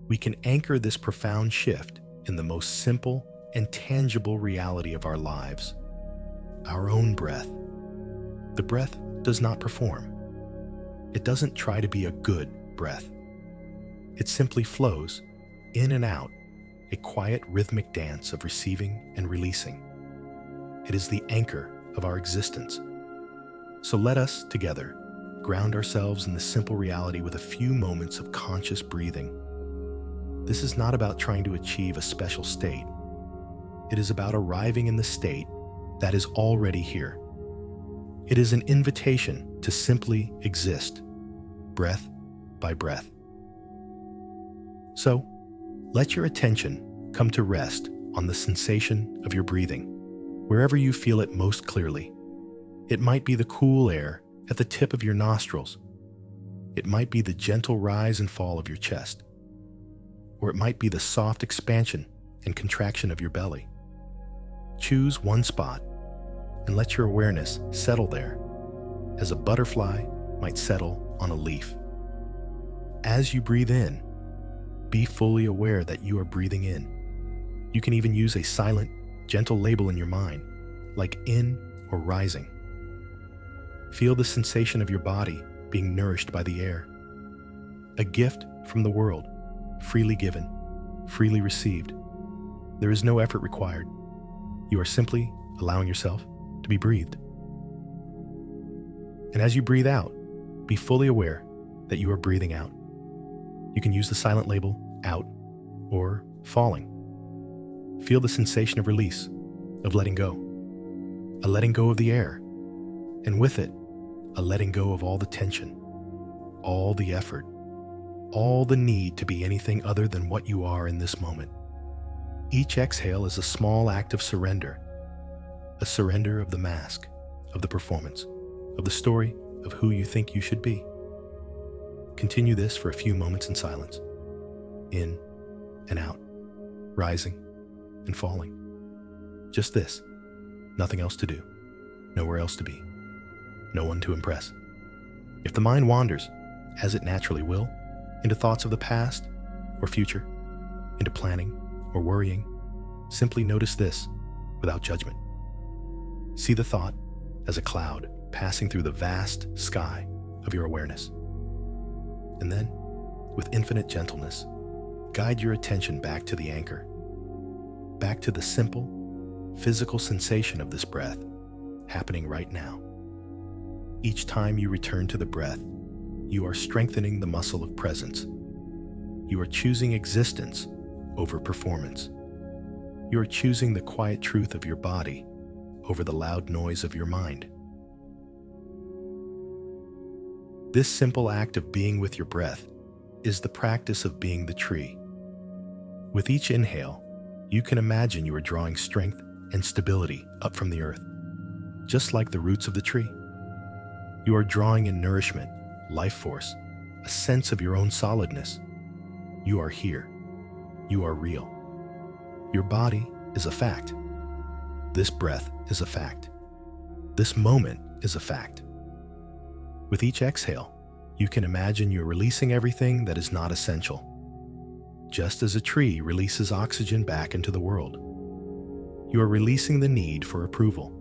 A: We can anchor this profound shift in the most simple and tangible reality of our lives, our own breath. The breath does not perform. It doesn't try to be a good breath. It simply flows in and out a quiet rhythmic dance of receiving and releasing. It is the anchor of our existence. So let us, together, ground ourselves in the simple reality with a few moments of conscious breathing. This is not about trying to achieve a special state. It is about arriving in the state that is already here. It is an invitation to simply exist, breath by breath. So, let your attention come to rest on the sensation of your breathing, wherever you feel it most clearly. It might be the cool air at the tip of your nostrils. It might be the gentle rise and fall of your chest. Or it might be the soft expansion and contraction of your belly. Choose one spot and let your awareness settle there, as a butterfly might settle on a leaf. As you breathe in, be fully aware that you are breathing in. You can even use a silent, gentle label in your mind, like in or rising. Feel the sensation of your body being nourished by the air. A gift from the world, freely given, freely received. There is no effort required. You are simply allowing yourself to be breathed. And as you breathe out, be fully aware that you are breathing out. You can use the silent label out or falling. Feel the sensation of release, of letting go. A letting go of the air, and with it, a letting go of all the tension, all the effort, all the need to be anything other than what you are in this moment. Each exhale is a small act of surrender, a surrender of the mask, of the performance, of the story of who you think you should be. Continue this for a few moments in silence, in and out, rising and falling. Just this, nothing else to do, nowhere else to be, no one to impress. If the mind wanders, as it naturally will, into thoughts of the past or future, into planning or worrying, simply notice this without judgment. See the thought as a cloud passing through the vast sky of your awareness. And then, with infinite gentleness, guide your attention back to the anchor, back to the simple, physical sensation of this breath happening right now. Each time you return to the breath, you are strengthening the muscle of presence. You are choosing existence over performance. You are choosing the quiet truth of your body over the loud noise of your mind. This simple act of being with your breath is the practice of being the tree. With each inhale, you can imagine you are drawing strength and stability up from the earth, just like the roots of the tree. You are drawing in nourishment, life force, a sense of your own solidness. You are here. You are real. Your body is a fact. This breath is a fact. This moment is a fact. With each exhale, you can imagine you're releasing everything that is not essential. Just as a tree releases oxygen back into the world, you are releasing the need for approval.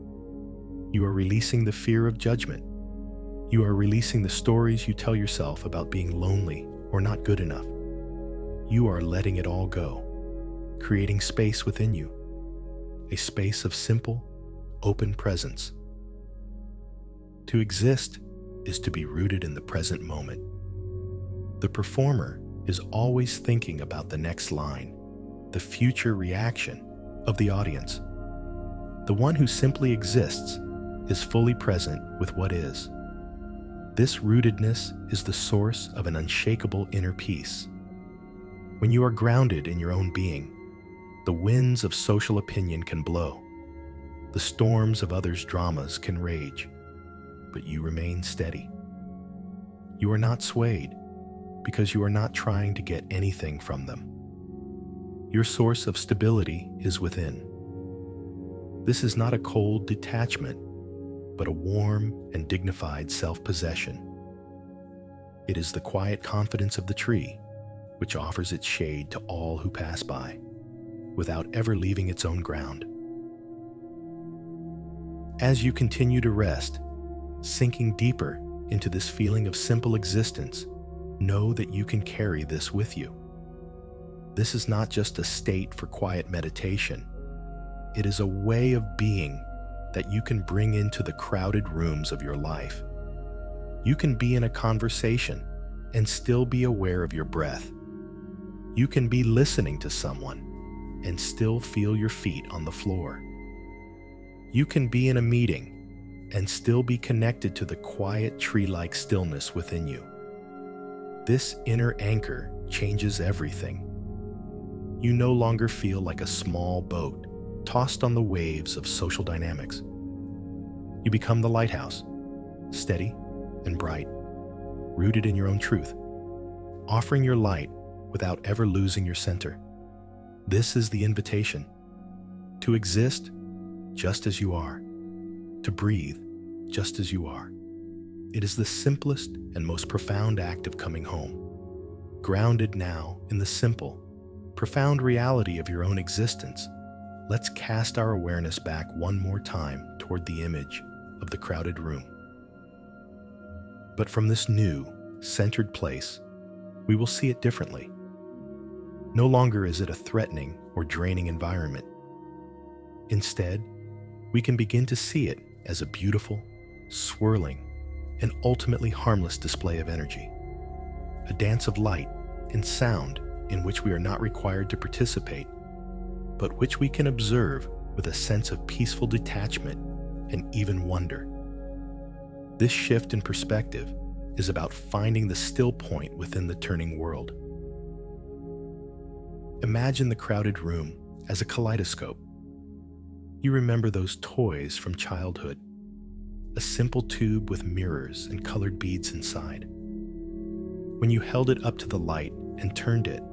A: You are releasing the fear of judgment. You are releasing the stories you tell yourself about being lonely or not good enough. You are letting it all go, creating space within you, a space of simple, open presence. To exist is to be rooted in the present moment. The performer is always thinking about the next line, the future reaction of the audience. The one who simply exists is fully present with what is. This rootedness is the source of an unshakable inner peace. When you are grounded in your own being, the winds of social opinion can blow, the storms of others' dramas can rage, but you remain steady. You are not swayed because you are not trying to get anything from them. Your source of stability is within. This is not a cold detachment, but a warm and dignified self-possession. It is the quiet confidence of the tree, which offers its shade to all who pass by, without ever leaving its own ground. As you continue to rest, sinking deeper into this feeling of simple existence, know that you can carry this with you. This is not just a state for quiet meditation. It is a way of being that you can bring into the crowded rooms of your life. You can be in a conversation and still be aware of your breath. You can be listening to someone and still feel your feet on the floor. You can be in a meeting and still be connected to the quiet tree-like stillness within you. This inner anchor changes everything. You no longer feel like a small boat tossed on the waves of social dynamics. You become the lighthouse, steady and bright, rooted in your own truth, offering your light without ever losing your center. This is the invitation to exist just as you are, to breathe just as you are. It is the simplest and most profound act of coming home, grounded now in the simple, profound reality of your own existence. Let's cast our awareness back one more time toward the image of the crowded room. But from this new, centered place, we will see it differently. No longer is it a threatening or draining environment. Instead, we can begin to see it as a beautiful, swirling, and ultimately harmless display of energy. A dance of light and sound in which we are not required to participate, but which we can observe with a sense of peaceful detachment and even wonder. This shift in perspective is about finding the still point within the turning world. Imagine the crowded room as a kaleidoscope. You remember those toys from childhood, a simple tube with mirrors and colored beads inside. When you held it up to the light and turned it,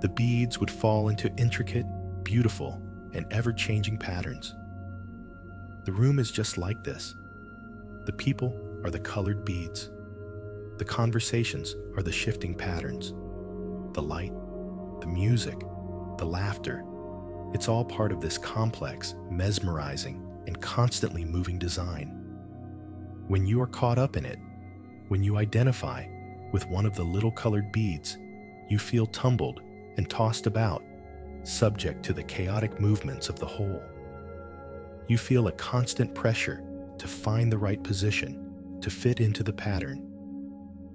A: the beads would fall into intricate, beautiful, and ever-changing patterns. The room is just like this. The people are the colored beads. The conversations are the shifting patterns. The light, the music, the laughter, it's all part of this complex, mesmerizing, and constantly moving design. When you are caught up in it, when you identify with one of the little colored beads, you feel tumbled and tossed about, subject to the chaotic movements of the whole. You feel a constant pressure to find the right position, to fit into the pattern.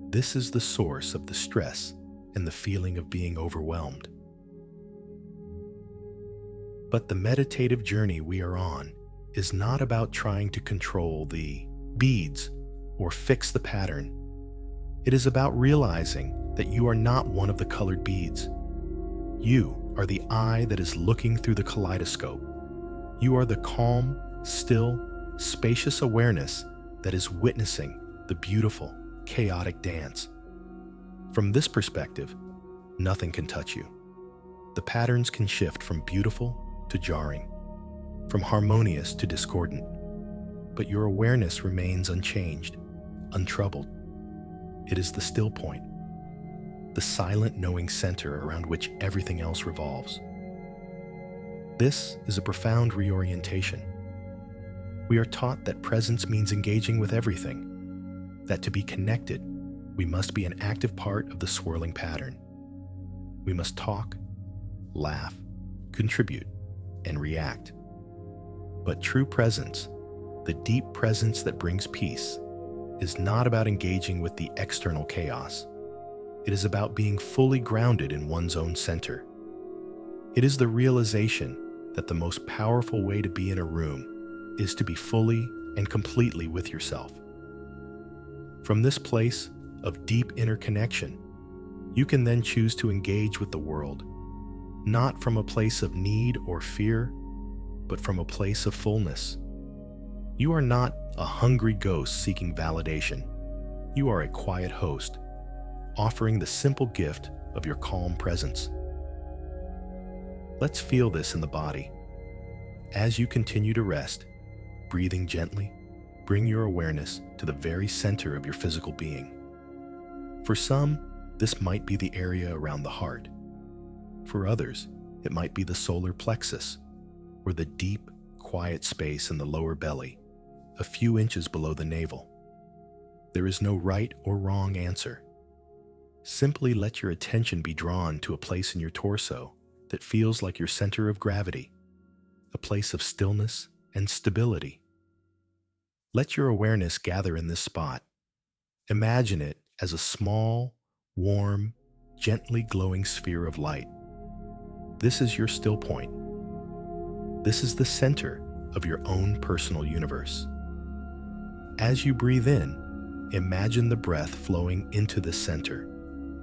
A: This is the source of the stress and the feeling of being overwhelmed. But the meditative journey we are on is not about trying to control the beads or fix the pattern. It is about realizing that you are not one of the colored beads. You are the eye that is looking through the kaleidoscope. You are the calm, still, spacious awareness that is witnessing the beautiful, chaotic dance. From this perspective, nothing can touch you. The patterns can shift from beautiful to jarring, from harmonious to discordant, but your awareness remains unchanged, untroubled. It is the still point, the silent knowing center around which everything else revolves. This is a profound reorientation. We are taught that presence means engaging with everything, that to be connected, we must be an active part of the swirling pattern. We must talk, laugh, contribute, and react. But true presence, the deep presence that brings peace, is not about engaging with the external chaos. It is about being fully grounded in one's own center. It is the realization that the most powerful way to be in a room is to be fully and completely with yourself. From this place of deep inner connection, you can then choose to engage with the world, not from a place of need or fear, but from a place of fullness. You are not a hungry ghost seeking validation. You are a quiet host, offering the simple gift of your calm presence. Let's feel this in the body. As you continue to rest, breathing gently, bring your awareness to the very center of your physical being. For some, this might be the area around the heart. For others, it might be the solar plexus, or the deep, quiet space in the lower belly, a few inches below the navel. There is no right or wrong answer. Simply let your attention be drawn to a place in your torso that feels like your center of gravity, a place of stillness and stability. Let your awareness gather in this spot. Imagine it as a small, warm, gently glowing sphere of light. This is your still point. This is the center of your own personal universe. As you breathe in, imagine the breath flowing into the center,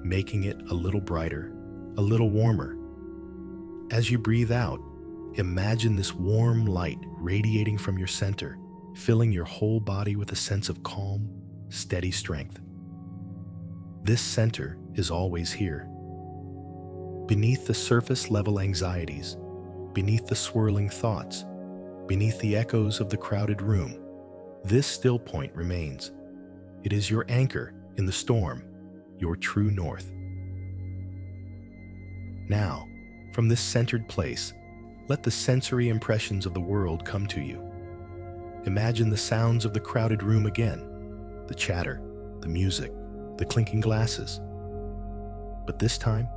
A: making it a little brighter, a little warmer. As you breathe out, imagine this warm light radiating from your center, filling your whole body with a sense of calm, steady strength. This center is always here. Beneath the surface level anxieties, beneath the swirling thoughts, beneath the echoes of the crowded room, this still point remains. It is your anchor in the storm, your true north. Now, from this centered place, let the sensory impressions of the world come to you. Imagine the sounds of the crowded room again, the chatter, the music, the clinking glasses. But this time,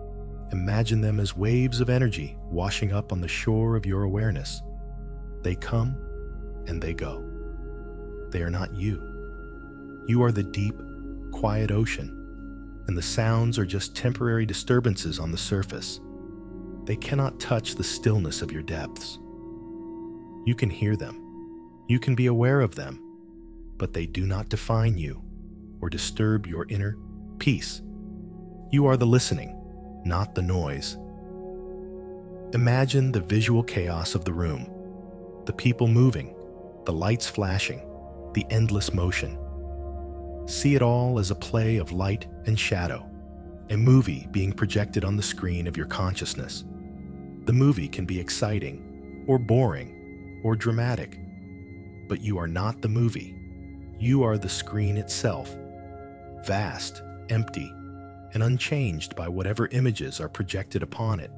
A: imagine them as waves of energy washing up on the shore of your awareness. They come and they go. They are not you. You are the deep, quiet ocean, and the sounds are just temporary disturbances on the surface. They cannot touch the stillness of your depths. You can hear them. You can be aware of them, but they do not define you or disturb your inner peace. You are the listening, not the noise. Imagine the visual chaos of the room, the people moving, the lights flashing, the endless motion. See it all as a play of light and shadow, a movie being projected on the screen of your consciousness. The movie can be exciting, or boring, or dramatic, but you are not the movie. You are the screen itself, vast, empty, and unchanged by whatever images are projected upon it.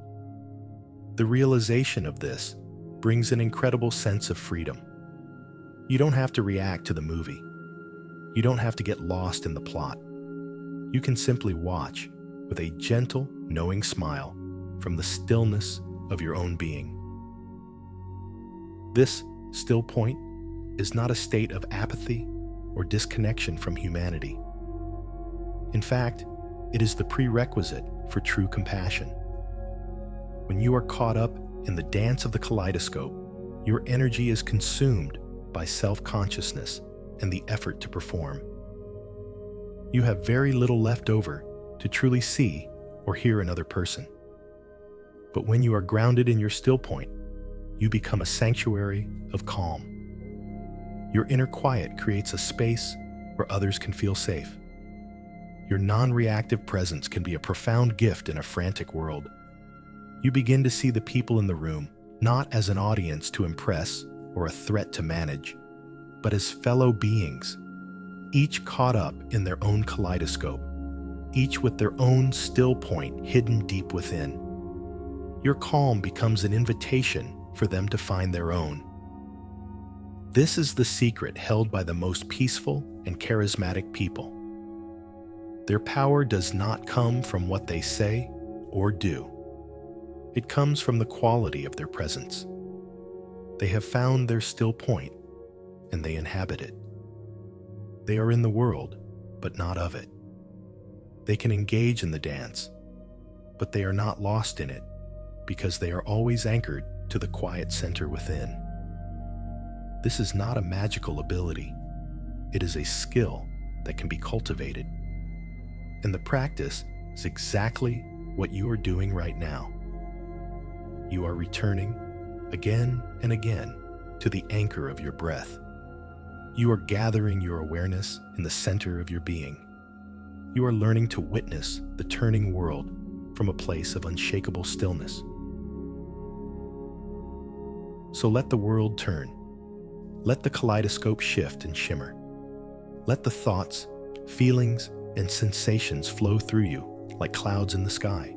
A: The realization of this brings an incredible sense of freedom. You don't have to react to the movie. You don't have to get lost in the plot. You can simply watch with a gentle, knowing smile from the stillness of your own being. This still point is not a state of apathy or disconnection from humanity. In fact, it is the prerequisite for true compassion. When you are caught up in the dance of the kaleidoscope, your energy is consumed by self-consciousness and the effort to perform. You have very little left over to truly see or hear another person. But when you are grounded in your still point, you become a sanctuary of calm. Your inner quiet creates a space where others can feel safe. Your non-reactive presence can be a profound gift in a frantic world. You begin to see the people in the room not as an audience to impress or a threat to manage, but as fellow beings, each caught up in their own kaleidoscope, each with their own still point hidden deep within. Your calm becomes an invitation for them to find their own. This is the secret held by the most peaceful and charismatic people. Their power does not come from what they say or do. It comes from the quality of their presence. They have found their still point, and they inhabit it. They are in the world, but not of it. They can engage in the dance, but they are not lost in it, because they are always anchored to the quiet center within. This is not a magical ability. It is a skill that can be cultivated. And the practice is exactly what you are doing right now. You are returning again and again to the anchor of your breath. You are gathering your awareness in the center of your being. You are learning to witness the turning world from a place of unshakable stillness. So let the world turn. Let the kaleidoscope shift and shimmer. Let the thoughts, feelings, and sensations flow through you like clouds in the sky.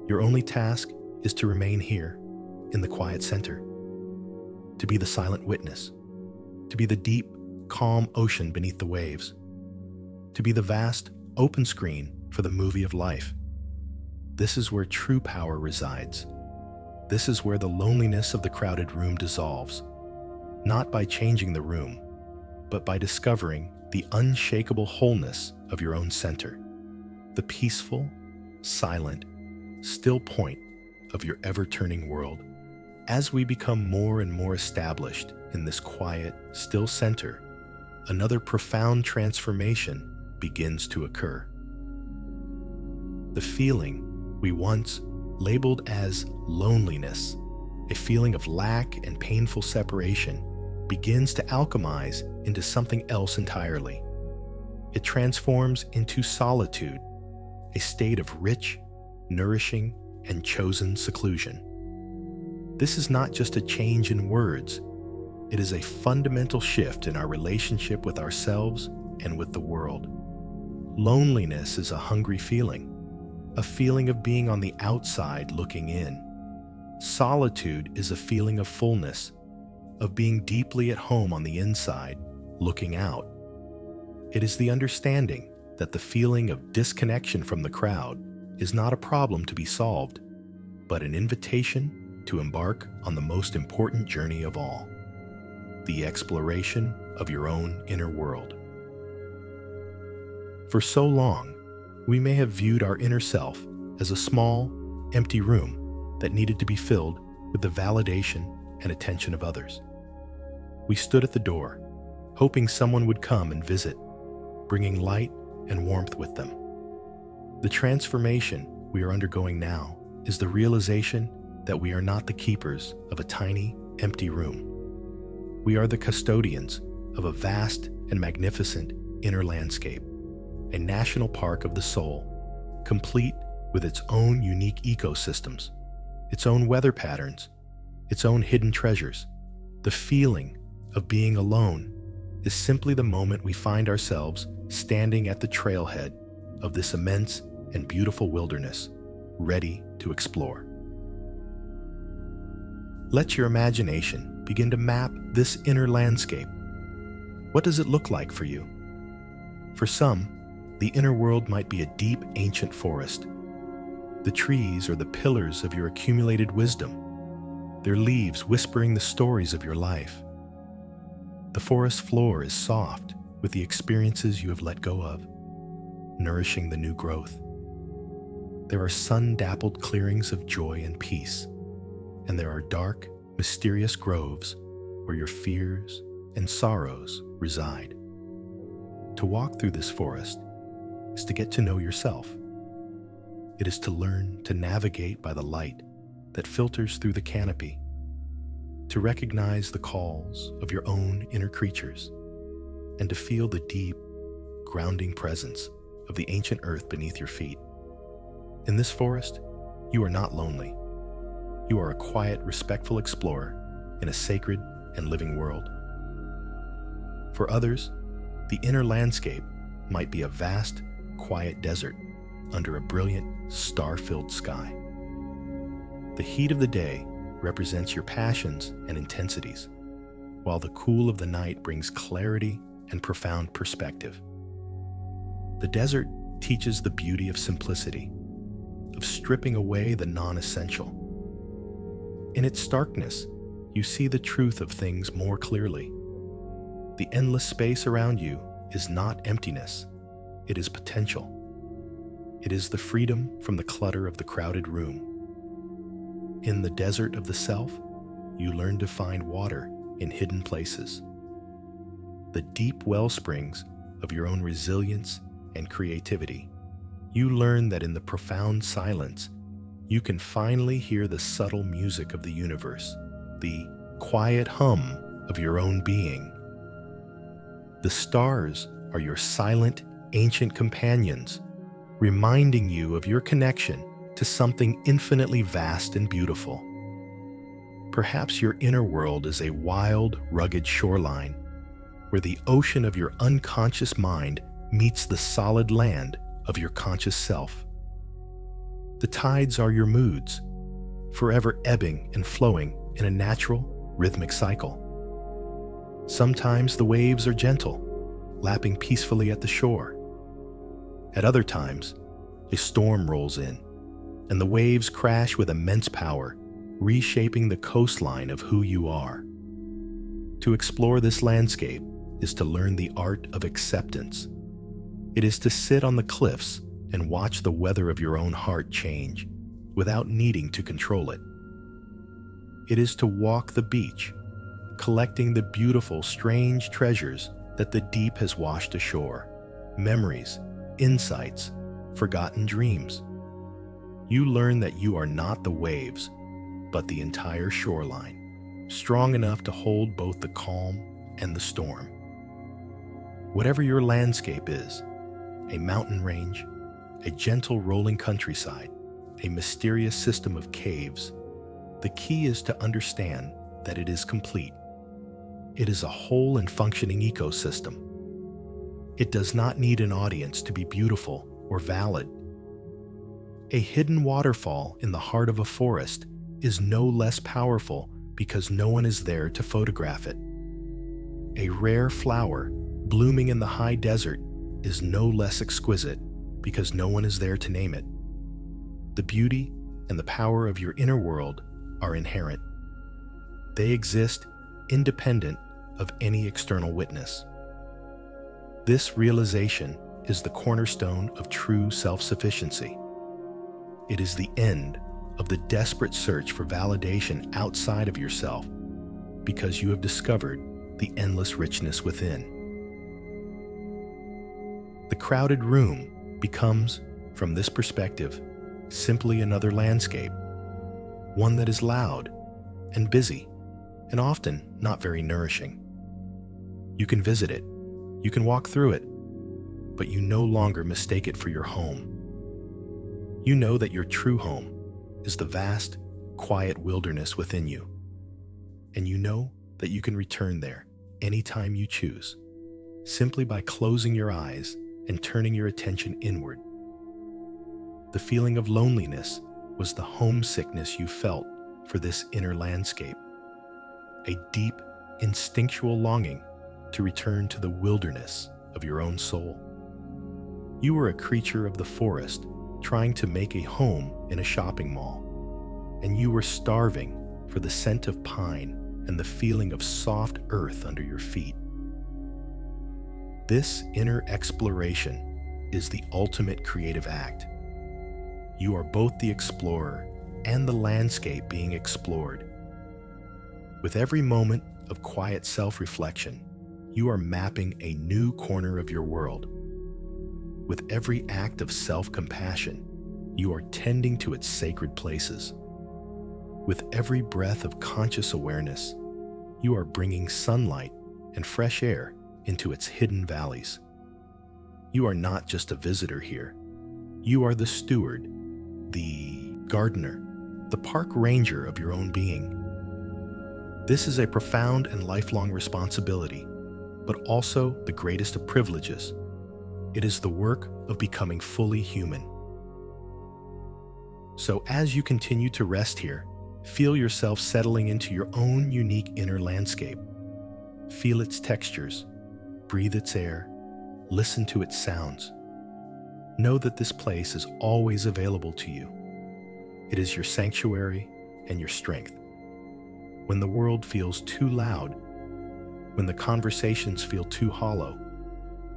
A: Your only task is to remain here in the quiet center, to be the silent witness, to be the deep, calm ocean beneath the waves, to be the vast, open screen for the movie of life. This is where true power resides. This is where the loneliness of the crowded room dissolves, not by changing the room, but by discovering the unshakable wholeness of your own center, the peaceful, silent, still point of your ever-turning world. As we become more and more established in this quiet, still center, another profound transformation begins to occur. The feeling we once labeled as loneliness, a feeling of lack and painful separation, begins to alchemize into something else entirely. It transforms into solitude, a state of rich, nourishing, and chosen seclusion. This is not just a change in words, it is a fundamental shift in our relationship with ourselves and with the world. Loneliness is a hungry feeling, a feeling of being on the outside looking in. Solitude is a feeling of fullness, of being deeply at home on the inside, looking out. It is the understanding that the feeling of disconnection from the crowd is not a problem to be solved, but an invitation to embark on the most important journey of all, the exploration of your own inner world. For so long, we may have viewed our inner self as a small, empty room that needed to be filled with the validation and attention of others. We stood at the door, hoping someone would come and visit, bringing light and warmth with them. The transformation we are undergoing now is the realization that we are not the keepers of a tiny, empty room. We are the custodians of a vast and magnificent inner landscape, a national park of the soul, complete with its own unique ecosystems, its own weather patterns, its own hidden treasures. The feeling of being alone is simply the moment we find ourselves standing at the trailhead of this immense and beautiful wilderness, ready to explore. Let your imagination begin to map this inner landscape. What does it look like for you? For some, the inner world might be a deep, ancient forest. The trees are the pillars of your accumulated wisdom, their leaves whispering the stories of your life. The forest floor is soft with the experiences you have let go of, nourishing the new growth. There are sun-dappled clearings of joy and peace, and there are dark, mysterious groves where your fears and sorrows reside. To walk through this forest is to get to know yourself. It is to learn to navigate by the light that filters through the canopy, to recognize the calls of your own inner creatures, and to feel the deep, grounding presence of the ancient earth beneath your feet. In this forest, you are not lonely. You are a quiet, respectful explorer in a sacred and living world. For others, the inner landscape might be a vast, quiet desert under a brilliant, star-filled sky. The heat of the day represents your passions and intensities, while the cool of the night brings clarity and profound perspective. The desert teaches the beauty of simplicity, of stripping away the non-essential. In its starkness, you see the truth of things more clearly. The endless space around you is not emptiness, it is potential. It is the freedom from the clutter of the crowded room. In the desert of the self, you learn to find water in hidden places, the deep well springs of your own resilience and creativity. You learn that in the profound silence, you can finally hear the subtle music of the universe, the quiet hum of your own being. The stars are your silent, ancient companions, reminding you of your connection to something infinitely vast and beautiful. Perhaps your inner world is a wild, rugged shoreline, where the ocean of your unconscious mind meets the solid land of your conscious self. The tides are your moods, forever ebbing and flowing in a natural, rhythmic cycle. Sometimes the waves are gentle, lapping peacefully at the shore. At other times, a storm rolls in, and the waves crash with immense power, reshaping the coastline of who you are. To explore this landscape is to learn the art of acceptance. It is to sit on the cliffs and watch the weather of your own heart change without needing to control it. It is to walk the beach, collecting the beautiful, strange treasures that the deep has washed ashore, memories, insights, forgotten dreams. You learn that you are not the waves, but the entire shoreline, strong enough to hold both the calm and the storm. Whatever your landscape is, a mountain range, a gentle rolling countryside, a mysterious system of caves, the key is to understand that it is complete. It is a whole and functioning ecosystem. It does not need an audience to be beautiful or valid. A hidden waterfall in the heart of a forest is no less powerful because no one is there to photograph it. A rare flower blooming in the high desert is no less exquisite because no one is there to name it. The beauty and the power of your inner world are inherent. They exist independent of any external witness. This realization is the cornerstone of true self-sufficiency. It is the end of the desperate search for validation outside of yourself because you have discovered the endless richness within. The crowded room becomes, from this perspective, simply another landscape, one that is loud and busy and often not very nourishing. You can visit it, you can walk through it, but you no longer mistake it for your home. You know that your true home is the vast, quiet wilderness within you, and you know that you can return there anytime you choose, simply by closing your eyes and turning your attention inward. The feeling of loneliness was the homesickness you felt for this inner landscape, a deep, instinctual longing to return to the wilderness of your own soul. You were a creature of the forest trying to make a home in a shopping mall, and you were starving for the scent of pine and the feeling of soft earth under your feet. This inner exploration is the ultimate creative act. You are both the explorer and the landscape being explored. With every moment of quiet self-reflection, you are mapping a new corner of your world. With every act of self-compassion, you are tending to its sacred places. With every breath of conscious awareness, you are bringing sunlight and fresh air into its hidden valleys. You are not just a visitor here. You are the steward, the gardener, the park ranger of your own being. This is a profound and lifelong responsibility, but also the greatest of privileges. It is the work of becoming fully human. So as you continue to rest here, feel yourself settling into your own unique inner landscape. Feel its textures, breathe its air, listen to its sounds. Know that this place is always available to you. It is your sanctuary and your strength. When the world feels too loud, when the conversations feel too hollow,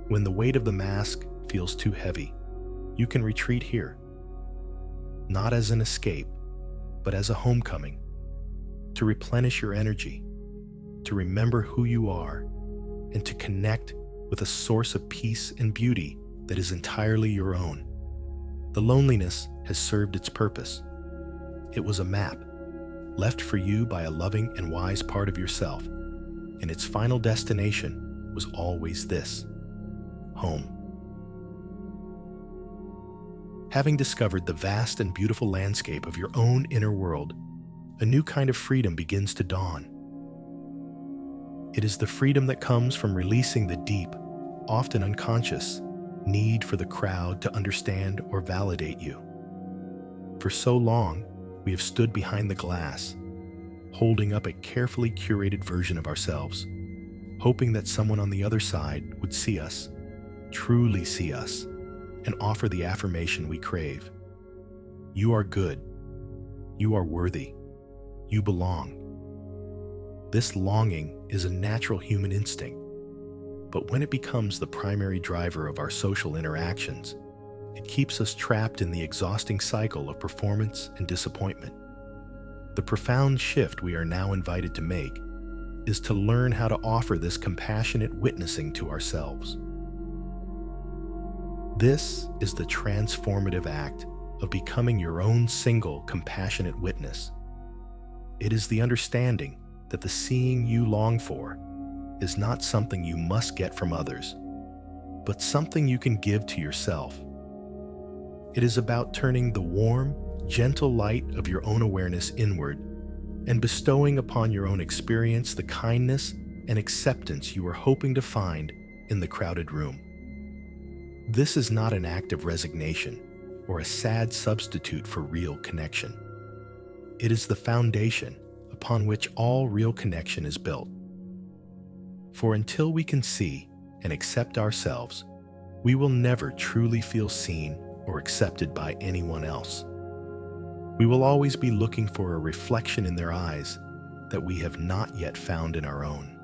A: when the weight of the mask feels too heavy, you can retreat here, not as an escape, but as a homecoming, to replenish your energy, to remember who you are, and to connect with a source of peace and beauty that is entirely your own. The loneliness has served its purpose. It was a map, left for you by a loving and wise part of yourself, and its final destination was always this: home. Having discovered the vast and beautiful landscape of your own inner world, a new kind of freedom begins to dawn. It is the freedom that comes from releasing the deep, often unconscious, need for the crowd to understand or validate you. For so long, we have stood behind the glass, holding up a carefully curated version of ourselves, hoping that someone on the other side would see us, truly see us, and offer the affirmation we crave. You are good. You are worthy. You belong. This longing is a natural human instinct, but when it becomes the primary driver of our social interactions, it keeps us trapped in the exhausting cycle of performance and disappointment. The profound shift we are now invited to make is to learn how to offer this compassionate witnessing to ourselves. This is the transformative act of becoming your own single compassionate witness. It is the understanding that the seeing you long for is not something you must get from others, but something you can give to yourself. It is about turning the warm, gentle light of your own awareness inward and bestowing upon your own experience the kindness and acceptance you are hoping to find in the crowded room. This is not an act of resignation or a sad substitute for real connection. It is the foundation upon which all real connection is built. For until we can see and accept ourselves, we will never truly feel seen or accepted by anyone else. We will always be looking for a reflection in their eyes that we have not yet found in our own.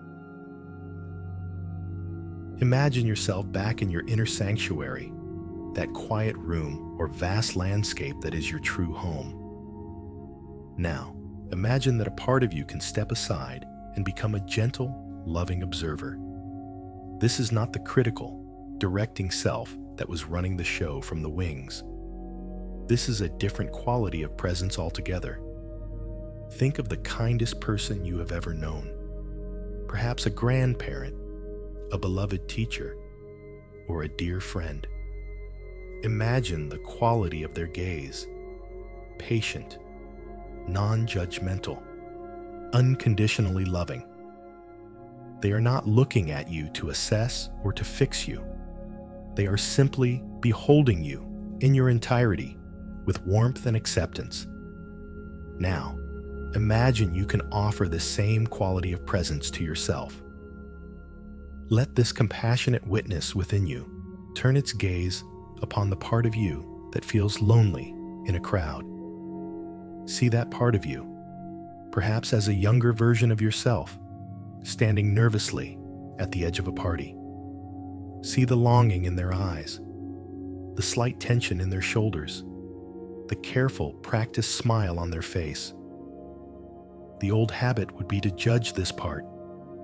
A: Imagine yourself back in your inner sanctuary, that quiet room or vast landscape that is your true home. Now, imagine that a part of you can step aside and become a gentle, loving observer. This is not the critical, directing self that was running the show from the wings. This is a different quality of presence altogether. Think of the kindest person you have ever known. Perhaps a grandparent, a beloved teacher, or a dear friend. Imagine the quality of their gaze. Patient, non-judgmental, unconditionally loving. They are not looking at you to assess or to fix you. They are simply beholding you in your entirety with warmth and acceptance. Now, imagine you can offer the same quality of presence to yourself. Let this compassionate witness within you turn its gaze upon the part of you that feels lonely in a crowd. See that part of you, perhaps as a younger version of yourself, standing nervously at the edge of a party. See the longing in their eyes, the slight tension in their shoulders, the careful, practiced smile on their face. The old habit would be to judge this part,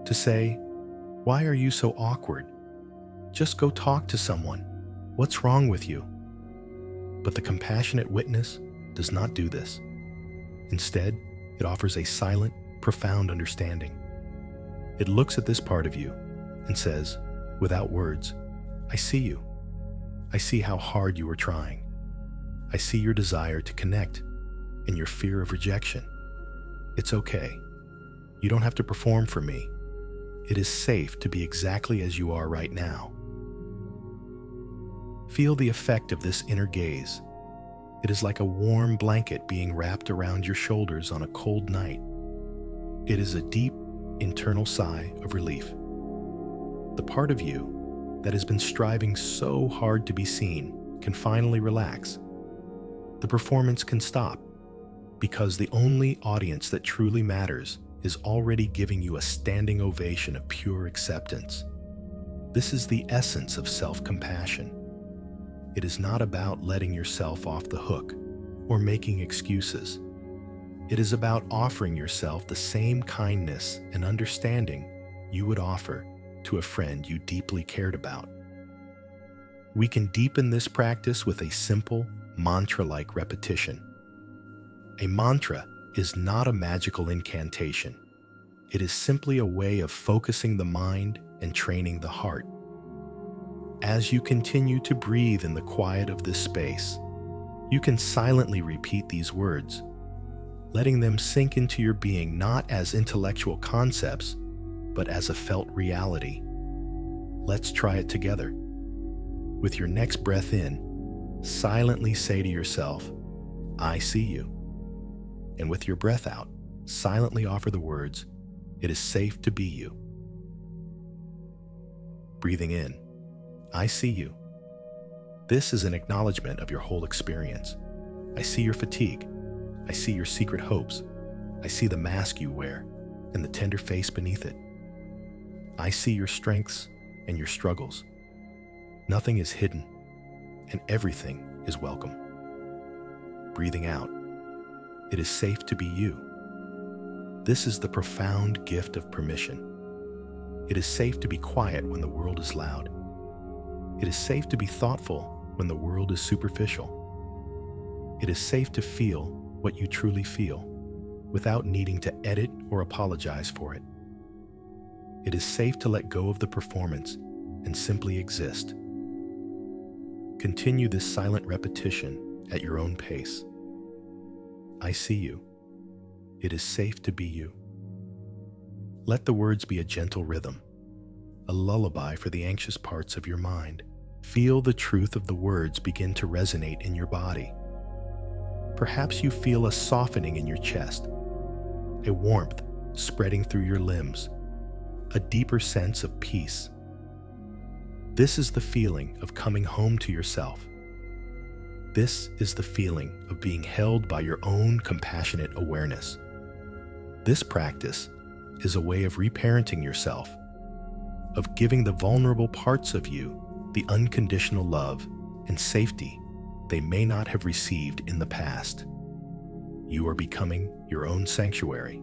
A: to say, "Why are you so awkward? Just go talk to someone. What's wrong with you?" But the compassionate witness does not do this. Instead, it offers a silent, profound understanding. It looks at this part of you and says, without words, "I see you. I see how hard you are trying. I see your desire to connect and your fear of rejection. It's okay. You don't have to perform for me. It is safe to be exactly as you are right now." Feel the effect of this inner gaze. It is like a warm blanket being wrapped around your shoulders on a cold night. It is a deep, internal sigh of relief. The part of you that has been striving so hard to be seen can finally relax. The performance can stop because the only audience that truly matters is already giving you a standing ovation of pure acceptance. This is the essence of self-compassion. It is not about letting yourself off the hook or making excuses. It is about offering yourself the same kindness and understanding you would offer to a friend you deeply cared about. We can deepen this practice with a simple, mantra-like repetition. A mantra is not a magical incantation. It is simply a way of focusing the mind and training the heart. As you continue to breathe in the quiet of this space, you can silently repeat these words, letting them sink into your being not as intellectual concepts, but as a felt reality. Let's try it together. With your next breath in, silently say to yourself, "I see you." And with your breath out, silently offer the words, "It is safe to be you." Breathing in, "I see you." This is an acknowledgement of your whole experience. I see your fatigue. I see your secret hopes. I see the mask you wear and the tender face beneath it. I see your strengths and your struggles. Nothing is hidden, and everything is welcome. Breathing out, it is safe to be you. This is the profound gift of permission. It is safe to be quiet when the world is loud. It is safe to be thoughtful when the world is superficial. It is safe to feel what you truly feel without needing to edit or apologize for it. It is safe to let go of the performance and simply exist. Continue this silent repetition at your own pace. I see you. It is safe to be you. Let the words be a gentle rhythm, a lullaby for the anxious parts of your mind. Feel the truth of the words begin to resonate in your body. Perhaps you feel a softening in your chest, a warmth spreading through your limbs, a deeper sense of peace. This is the feeling of coming home to yourself. This is the feeling of being held by your own compassionate awareness. This practice is a way of reparenting yourself, of giving the vulnerable parts of you the unconditional love and safety they may not have received in the past. You are becoming your own sanctuary.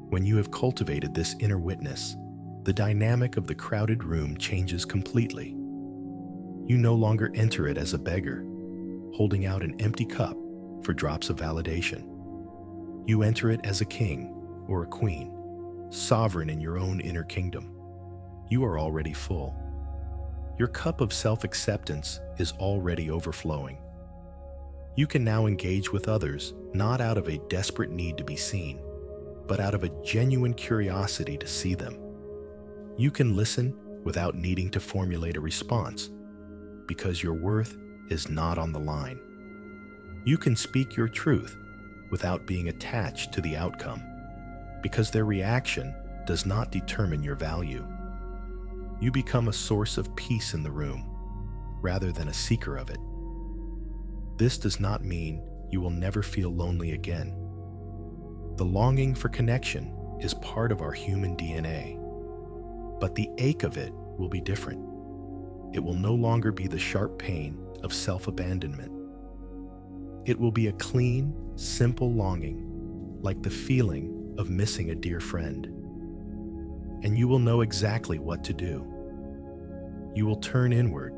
A: When you have cultivated this inner witness, the dynamic of the crowded room changes completely. You no longer enter it as a beggar, holding out an empty cup for drops of validation. You enter it as a king or a queen, sovereign in your own inner kingdom. You are already full. Your cup of self-acceptance is already overflowing. You can now engage with others not out of a desperate need to be seen, but out of a genuine curiosity to see them. You can listen without needing to formulate a response, because your worth is not on the line. You can speak your truth without being attached to the outcome, because their reaction does not determine your value. You become a source of peace in the room, rather than a seeker of it. This does not mean you will never feel lonely again. The longing for connection is part of our human DNA, but the ache of it will be different. It will no longer be the sharp pain of self-abandonment. It will be a clean, simple longing, like the feeling of missing a dear friend. And you will know exactly what to do. You will turn inward.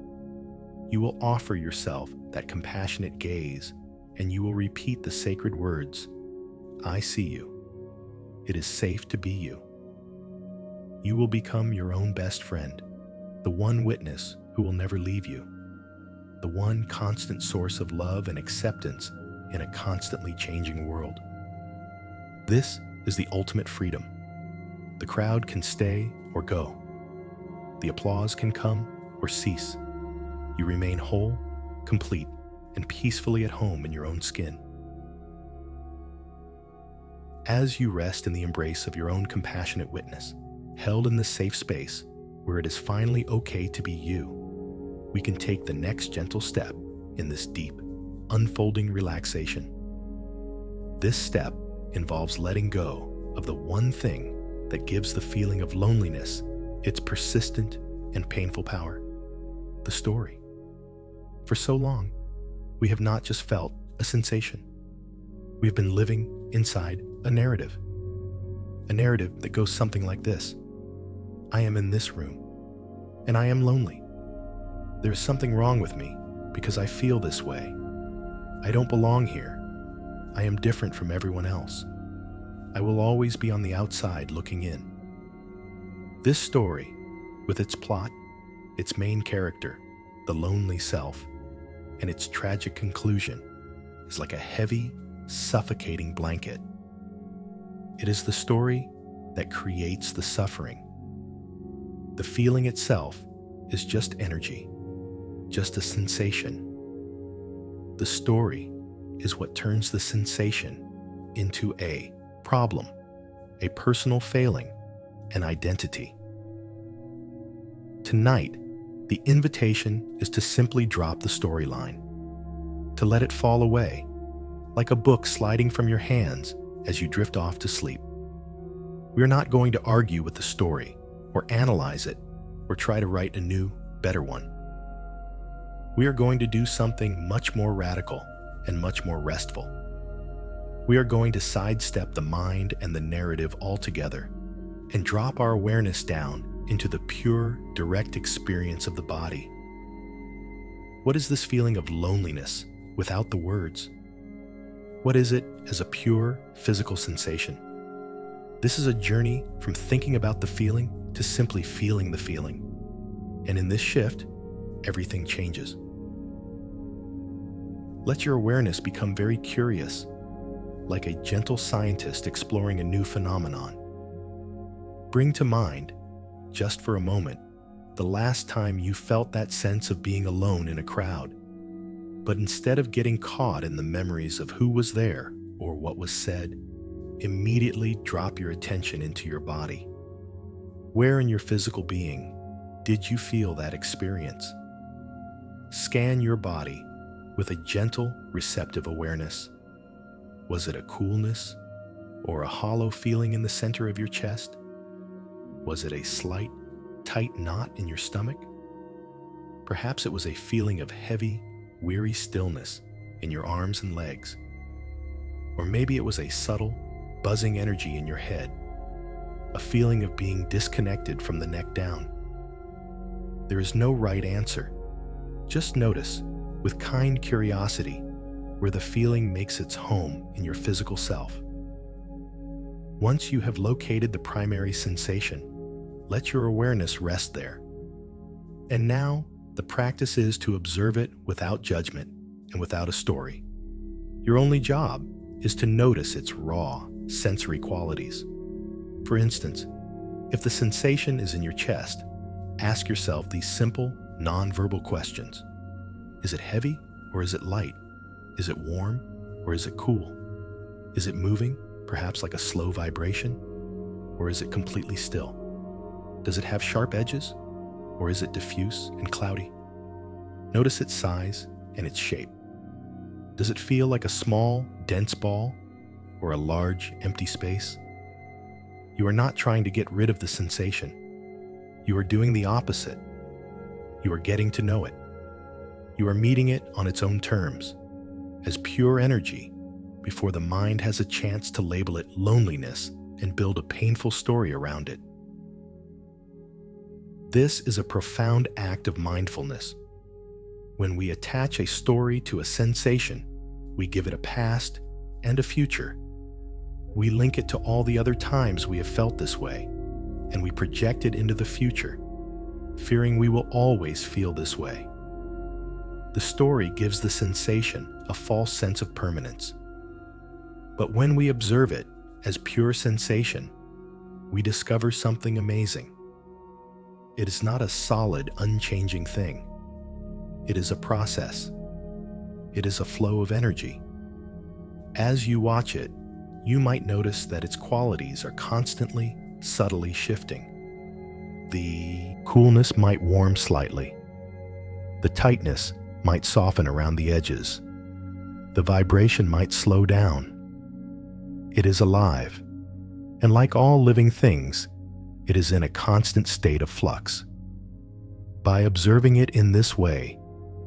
A: You will offer yourself that compassionate gaze, and you will repeat the sacred words, I see you. It is safe to be you. You will become your own best friend, the one witness who will never leave you, the one constant source of love and acceptance in a constantly changing world. This is the ultimate freedom. The crowd can stay or go. The applause can come or cease. You remain whole, complete, and peacefully at home in your own skin. As you rest in the embrace of your own compassionate witness, held in the safe space where it is finally okay to be you, we can take the next gentle step in this deep, unfolding relaxation. This step involves letting go of the one thing that gives the feeling of loneliness its persistent and painful power, the story. For so long, we have not just felt a sensation. We have been living inside a narrative that goes something like this. I am in this room, and I am lonely. There is something wrong with me because I feel this way. I don't belong here. I am different from everyone else. I will always be on the outside looking in. This story, with its plot, its main character, the lonely self, and its tragic conclusion, is like a heavy, suffocating blanket. It is the story that creates the suffering. The feeling itself is just energy, just a sensation. The story is what turns the sensation into a problem, a personal failing, an identity. Tonight, the invitation is to simply drop the storyline. to let it fall away, like a book sliding from your hands as you drift off to sleep. We are not going to argue with the story, or analyze it, or try to write a new, better one. We are going to do something much more radical and much more restful. We are going to sidestep the mind and the narrative altogether and drop our awareness down into the pure, direct experience of the body. What is this feeling of loneliness without the words? What is it as a pure physical sensation? This is a journey from thinking about the feeling to simply feeling the feeling. And in this shift, everything changes. Let your awareness become very curious, like a gentle scientist exploring a new phenomenon. Bring to mind, just for a moment, the last time you felt that sense of being alone in a crowd. But instead of getting caught in the memories of who was there or what was said, immediately drop your attention into your body. Where in your physical being did you feel that experience? Scan your body with a gentle, receptive awareness. Was it a coolness or a hollow feeling in the center of your chest? Was it a slight, tight knot in your stomach? Perhaps it was a feeling of heavy, weary stillness in your arms and legs. Or maybe it was a subtle, buzzing energy in your head, a feeling of being disconnected from the neck down. There is no right answer. Just notice, with kind curiosity, where the feeling makes its home in your physical self. Once you have located the primary sensation, let your awareness rest there. And now, the practice is to observe it without judgment and without a story. Your only job is to notice its raw, sensory qualities. For instance, if the sensation is in your chest, ask yourself these simple, non-verbal questions. Is it heavy or is it light? Is it warm or is it cool? Is it moving, perhaps like a slow vibration? Or is it completely still? Does it have sharp edges? Or is it diffuse and cloudy? Notice its size and its shape. Does it feel like a small, dense ball or a large, empty space? You are not trying to get rid of the sensation. You are doing the opposite. You are getting to know it. You are meeting it on its own terms, as pure energy, before the mind has a chance to label it loneliness and build a painful story around it. This is a profound act of mindfulness. When we attach a story to a sensation, we give it a past and a future. We link it to all the other times we have felt this way, and we project it into the future, fearing we will always feel this way. The story gives the sensation a false sense of permanence. But when we observe it as pure sensation, we discover something amazing. It is not a solid, unchanging thing. It is a process. It is a flow of energy. As you watch it, you might notice that its qualities are constantly, subtly shifting. The coolness might warm slightly. The tightness might soften around the edges. The vibration might slow down. It is alive, and like all living things, it is in a constant state of flux. By observing it in this way,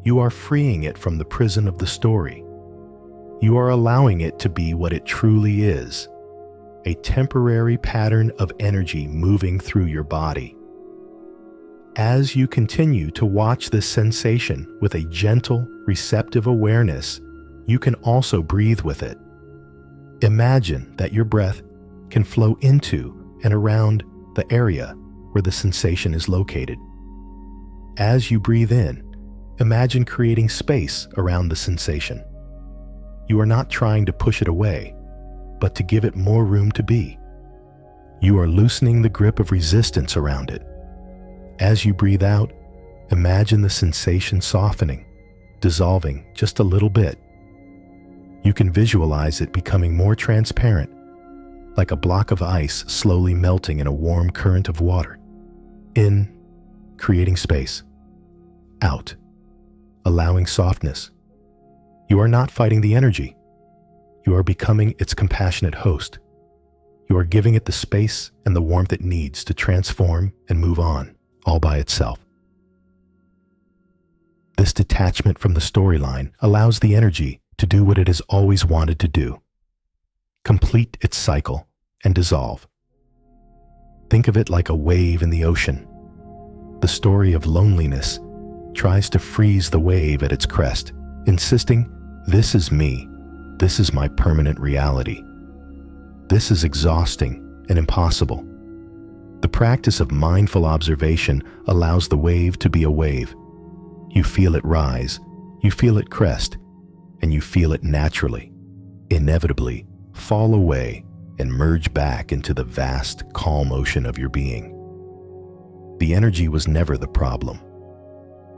A: you are freeing it from the prison of the story. You are allowing it to be what it truly is, a temporary pattern of energy moving through your body. As you continue to watch this sensation with a gentle, receptive awareness, you can also breathe with it. Imagine that your breath can flow into and around the area where the sensation is located. As you breathe in, imagine creating space around the sensation. You are not trying to push it away, but to give it more room to be. You are loosening the grip of resistance around it. As you breathe out, imagine the sensation softening, dissolving just a little bit. You can visualize it becoming more transparent, like a block of ice slowly melting in a warm current of water. In, creating space. Out, allowing softness. You are not fighting the energy. You are becoming its compassionate host. You are giving it the space and the warmth it needs to transform and move on, all by itself. This detachment from the storyline allows the energy to do what it has always wanted to do: complete its cycle and dissolve. Think of it like a wave in the ocean. The story of loneliness tries to freeze the wave at its crest, insisting, "This is me. This is my permanent reality." This is exhausting and impossible. The practice of mindful observation allows the wave to be a wave. You feel it rise, you feel it crest, and you feel it naturally, inevitably fall away and merge back into the vast, calm ocean of your being. The energy was never the problem.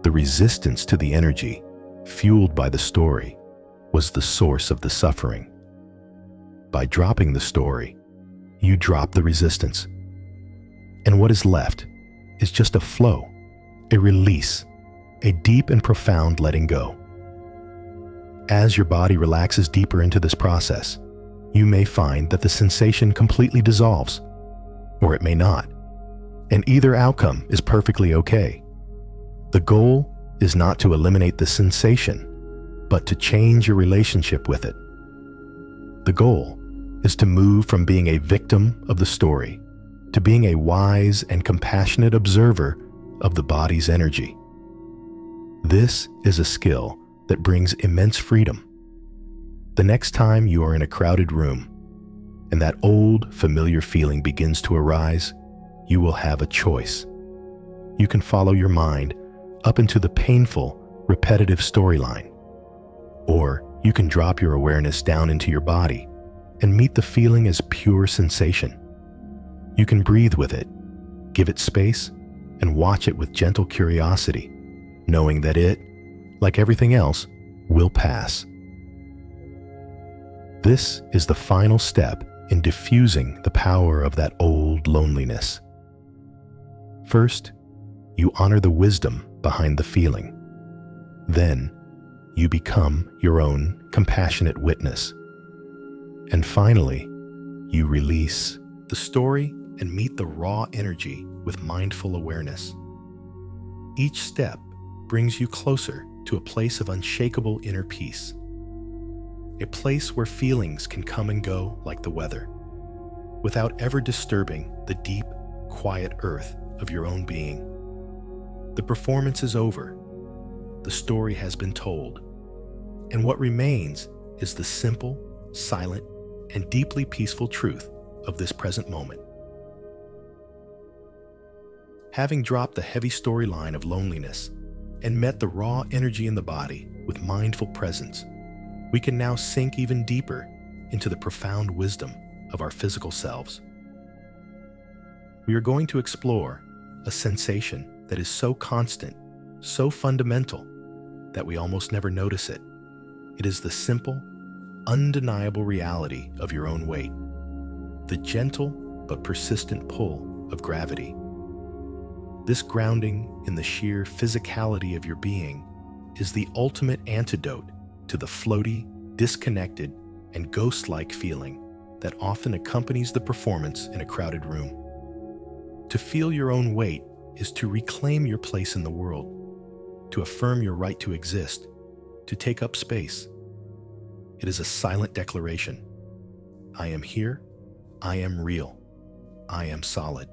A: The resistance to the energy, fueled by the story, was the source of the suffering. By dropping the story, you drop the resistance. And what is left is just a flow, a release, a deep and profound letting go. As your body relaxes deeper into this process, you may find that the sensation completely dissolves, or it may not. And either outcome is perfectly okay. The goal is not to eliminate the sensation, but to change your relationship with it. The goal is to move from being a victim of the story to being a wise and compassionate observer of the body's energy. This is a skill that brings immense freedom. The next time you are in a crowded room and that old, familiar feeling begins to arise, you will have a choice. You can follow your mind up into the painful, repetitive storyline, or you can drop your awareness down into your body and meet the feeling as pure sensation. You can breathe with it, give it space, and watch it with gentle curiosity, knowing that it, like everything else, will pass. This is the final step in diffusing the power of that old loneliness. First, you honor the wisdom behind the feeling. Then, you become your own compassionate witness. And finally, you release the story and meet the raw energy with mindful awareness. Each step brings you closer to a place of unshakable inner peace, a place where feelings can come and go like the weather, without ever disturbing the deep, quiet earth of your own being. The performance is over. The story has been told. And what remains is the simple, silent, and deeply peaceful truth of this present moment. Having dropped the heavy storyline of loneliness and met the raw energy in the body with mindful presence, we can now sink even deeper into the profound wisdom of our physical selves. We are going to explore a sensation that is so constant, so fundamental, that we almost never notice it. It is the simple, undeniable reality of your own weight, the gentle but persistent pull of gravity. This grounding in the sheer physicality of your being is the ultimate antidote to the floaty, disconnected, and ghost-like feeling that often accompanies the performance in a crowded room. To feel your own weight is to reclaim your place in the world, to affirm your right to exist, to take up space. It is a silent declaration. I am here, I am real, I am solid.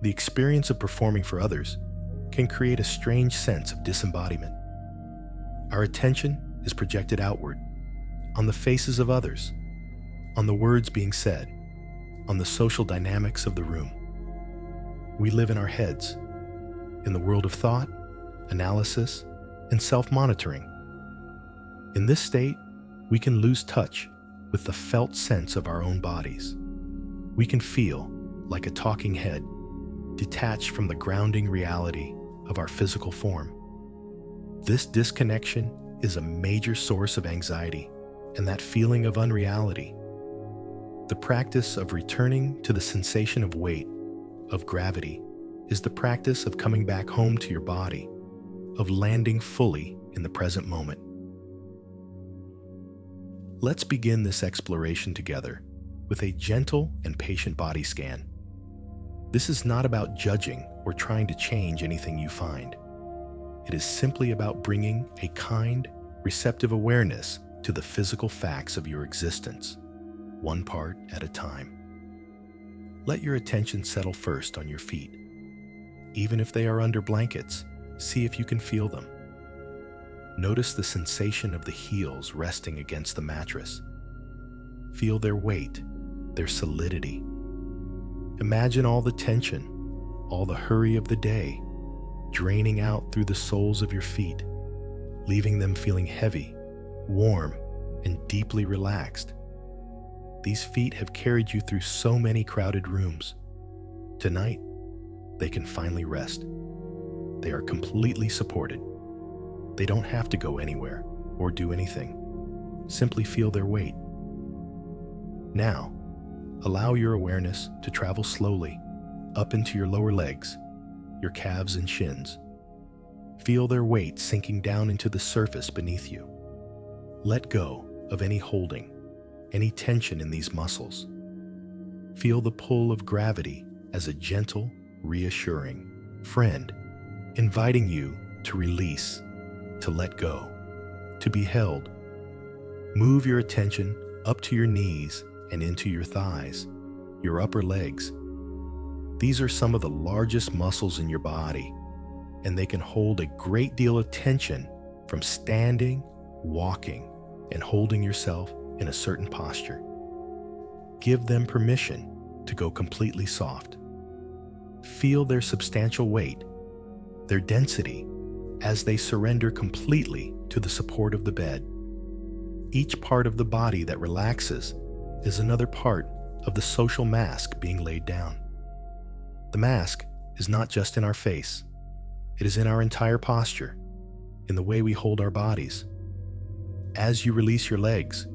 A: The experience of performing for others can create a strange sense of disembodiment. Our attention is projected outward, on the faces of others, on the words being said, on the social dynamics of the room. We live in our heads, in the world of thought, analysis, and self-monitoring. In this state, we can lose touch with the felt sense of our own bodies. We can feel like a talking head, detached from the grounding reality of our physical form. This disconnection is a major source of anxiety and that feeling of unreality. The practice of returning to the sensation of weight, of gravity, is the practice of coming back home to your body, of landing fully in the present moment. Let's begin this exploration together with a gentle and patient body scan. This is not about judging or trying to change anything you find. It is simply about bringing a kind, receptive awareness to the physical facts of your existence, one part at a time. Let your attention settle first on your feet. Even if they are under blankets, see if you can feel them. Notice the sensation of the heels resting against the mattress. Feel their weight, their solidity. Imagine all the tension, all the hurry of the day, draining out through the soles of your feet, leaving them feeling heavy, warm, and deeply relaxed. These feet have carried you through so many crowded rooms. Tonight, they can finally rest. They are completely supported. They don't have to go anywhere or do anything. Simply feel their weight. Now, allow your awareness to travel slowly up into your lower legs, your calves and shins. Feel their weight sinking down into the surface beneath you. Let go of any holding, any tension in these muscles. Feel the pull of gravity as a gentle, reassuring friend, inviting you to release, to let go, to be held. Move your attention up to your knees and into your thighs, your upper legs. These are some of the largest muscles in your body, and they can hold a great deal of tension from standing, walking, and holding yourself in a certain posture. Give them permission to go completely soft. Feel their substantial weight, their density, as they surrender completely to the support of the bed. Each part of the body that relaxes is another part of the social mask being laid down. The mask is not just in our face. It is in our entire posture, in the way we hold our bodies. As you release your legs,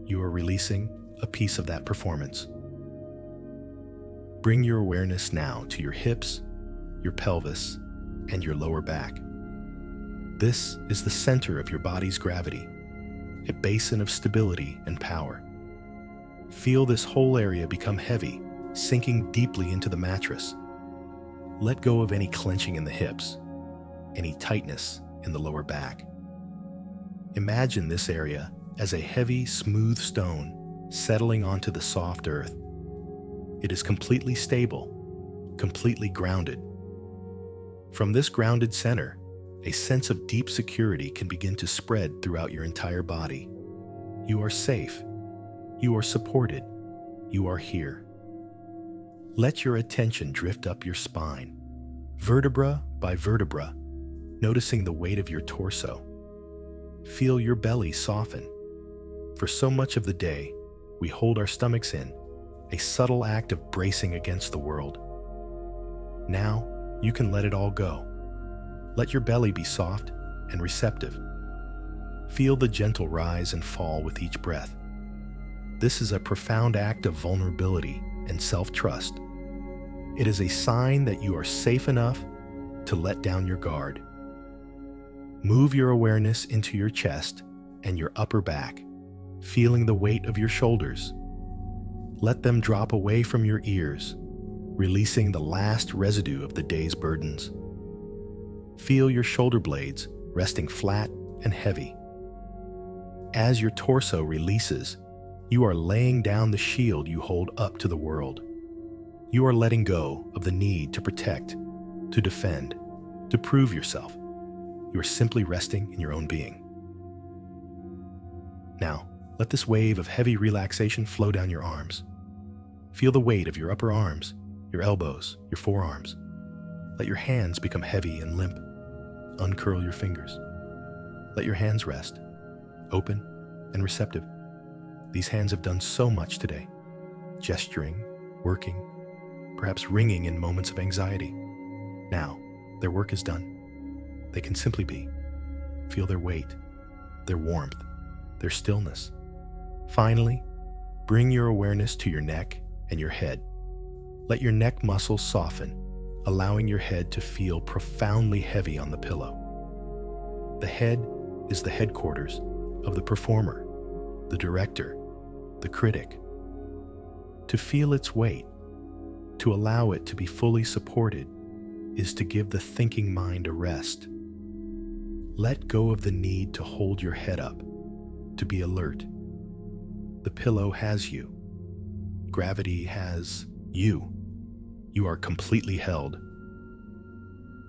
A: you are releasing a piece of that performance. Bring your awareness now to your hips, your pelvis, and your lower back. This is the center of your body's gravity, a basin of stability and power. Feel this whole area become heavy, sinking deeply into the mattress. Let go of any clenching in the hips, any tightness in the lower back. Imagine this area as a heavy, smooth stone settling onto the soft earth. It is completely stable, completely grounded. From this grounded center, a sense of deep security can begin to spread throughout your entire body. You are safe. You are supported. You are here. Let your attention drift up your spine, vertebra by vertebra, noticing the weight of your torso. Feel your belly soften. For so much of the day, we hold our stomachs in, a subtle act of bracing against the world. Now, you can let it all go. Let your belly be soft and receptive. Feel the gentle rise and fall with each breath. This is a profound act of vulnerability and self-trust. It is a sign that you are safe enough to let down your guard. Move your awareness into your chest and your upper back, feeling the weight of your shoulders. Let them drop away from your ears, releasing the last residue of the day's burdens. Feel your shoulder blades resting flat and heavy. As your torso releases, you are laying down the shield you hold up to the world. You are letting go of the need to protect, to defend, to prove yourself. You are simply resting in your own being. Now, let this wave of heavy relaxation flow down your arms. Feel the weight of your upper arms, your elbows, your forearms. Let your hands become heavy and limp. Uncurl your fingers. Let your hands rest, open and receptive. These hands have done so much today, gesturing, working, perhaps ringing in moments of anxiety. Now, their work is done. They can simply be. Feel their weight, their warmth, their stillness. Finally, bring your awareness to your neck and your head. Let your neck muscles soften, allowing your head to feel profoundly heavy on the pillow. The head is the headquarters of the performer, the director, the critic. To feel its weight, to allow it to be fully supported, is to give the thinking mind a rest. Let go of the need to hold your head up, to be alert. The pillow has you. Gravity has you. You are completely held.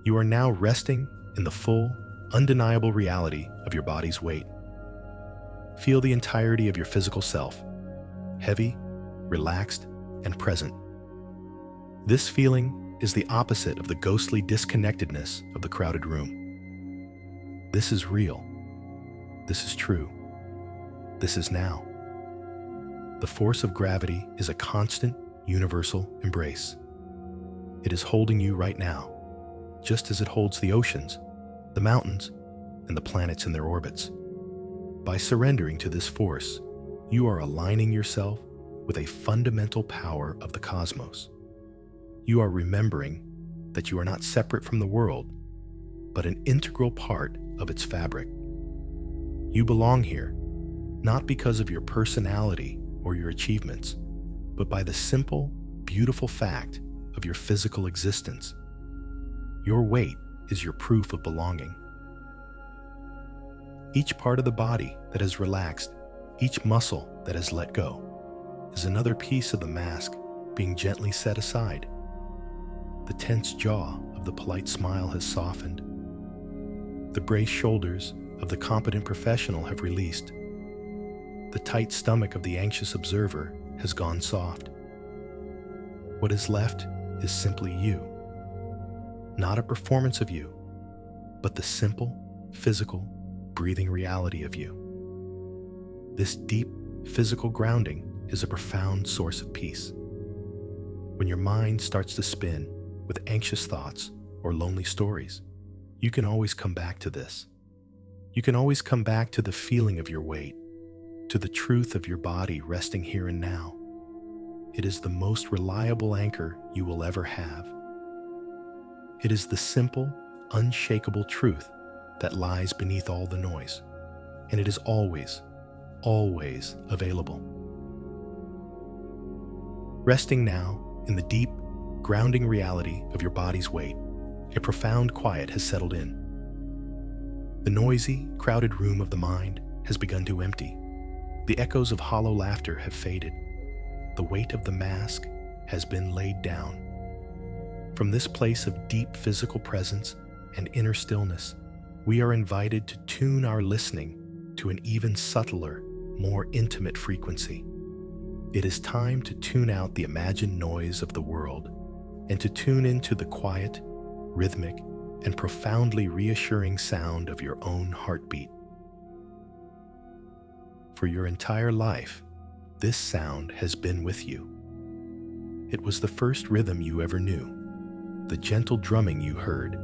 A: You are now resting in the full, undeniable reality of your body's weight. Feel the entirety of your physical self, heavy, relaxed, and present. This feeling is the opposite of the ghostly disconnectedness of the crowded room. This is real. This is true. This is now. The force of gravity is a constant, universal embrace. It is holding you right now, just as it holds the oceans, the mountains, and the planets in their orbits. By surrendering to this force, you are aligning yourself with a fundamental power of the cosmos. You are remembering that you are not separate from the world, but an integral part of its fabric. You belong here, not because of your personality or your achievements, but by the simple, beautiful fact of your physical existence. Your weight is your proof of belonging. Each part of the body that has relaxed, each muscle that has let go, is another piece of the mask being gently set aside. The tense jaw of the polite smile has softened. The braced shoulders of the competent professional have released. The tight stomach of the anxious observer has gone soft. What is left is simply you. Not a performance of you, but the simple, physical, breathing reality of you. This deep, physical grounding is a profound source of peace. When your mind starts to spin with anxious thoughts or lonely stories, you can always come back to this. You can always come back to the feeling of your weight, to the truth of your body resting here and now. It is the most reliable anchor you will ever have. It is the simple, unshakable truth that lies beneath all the noise, and it is always, always available. Resting now in the deep, grounding reality of your body's weight, a profound quiet has settled in. The noisy, crowded room of the mind has begun to empty. The echoes of hollow laughter have faded. The weight of the mask has been laid down. From this place of deep physical presence and inner stillness, we are invited to tune our listening to an even subtler, more intimate frequency. It is time to tune out the imagined noise of the world and to tune into the quiet, rhythmic, and profoundly reassuring sound of your own heartbeat. For your entire life, this sound has been with you. It was the first rhythm you ever knew, the gentle drumming you heard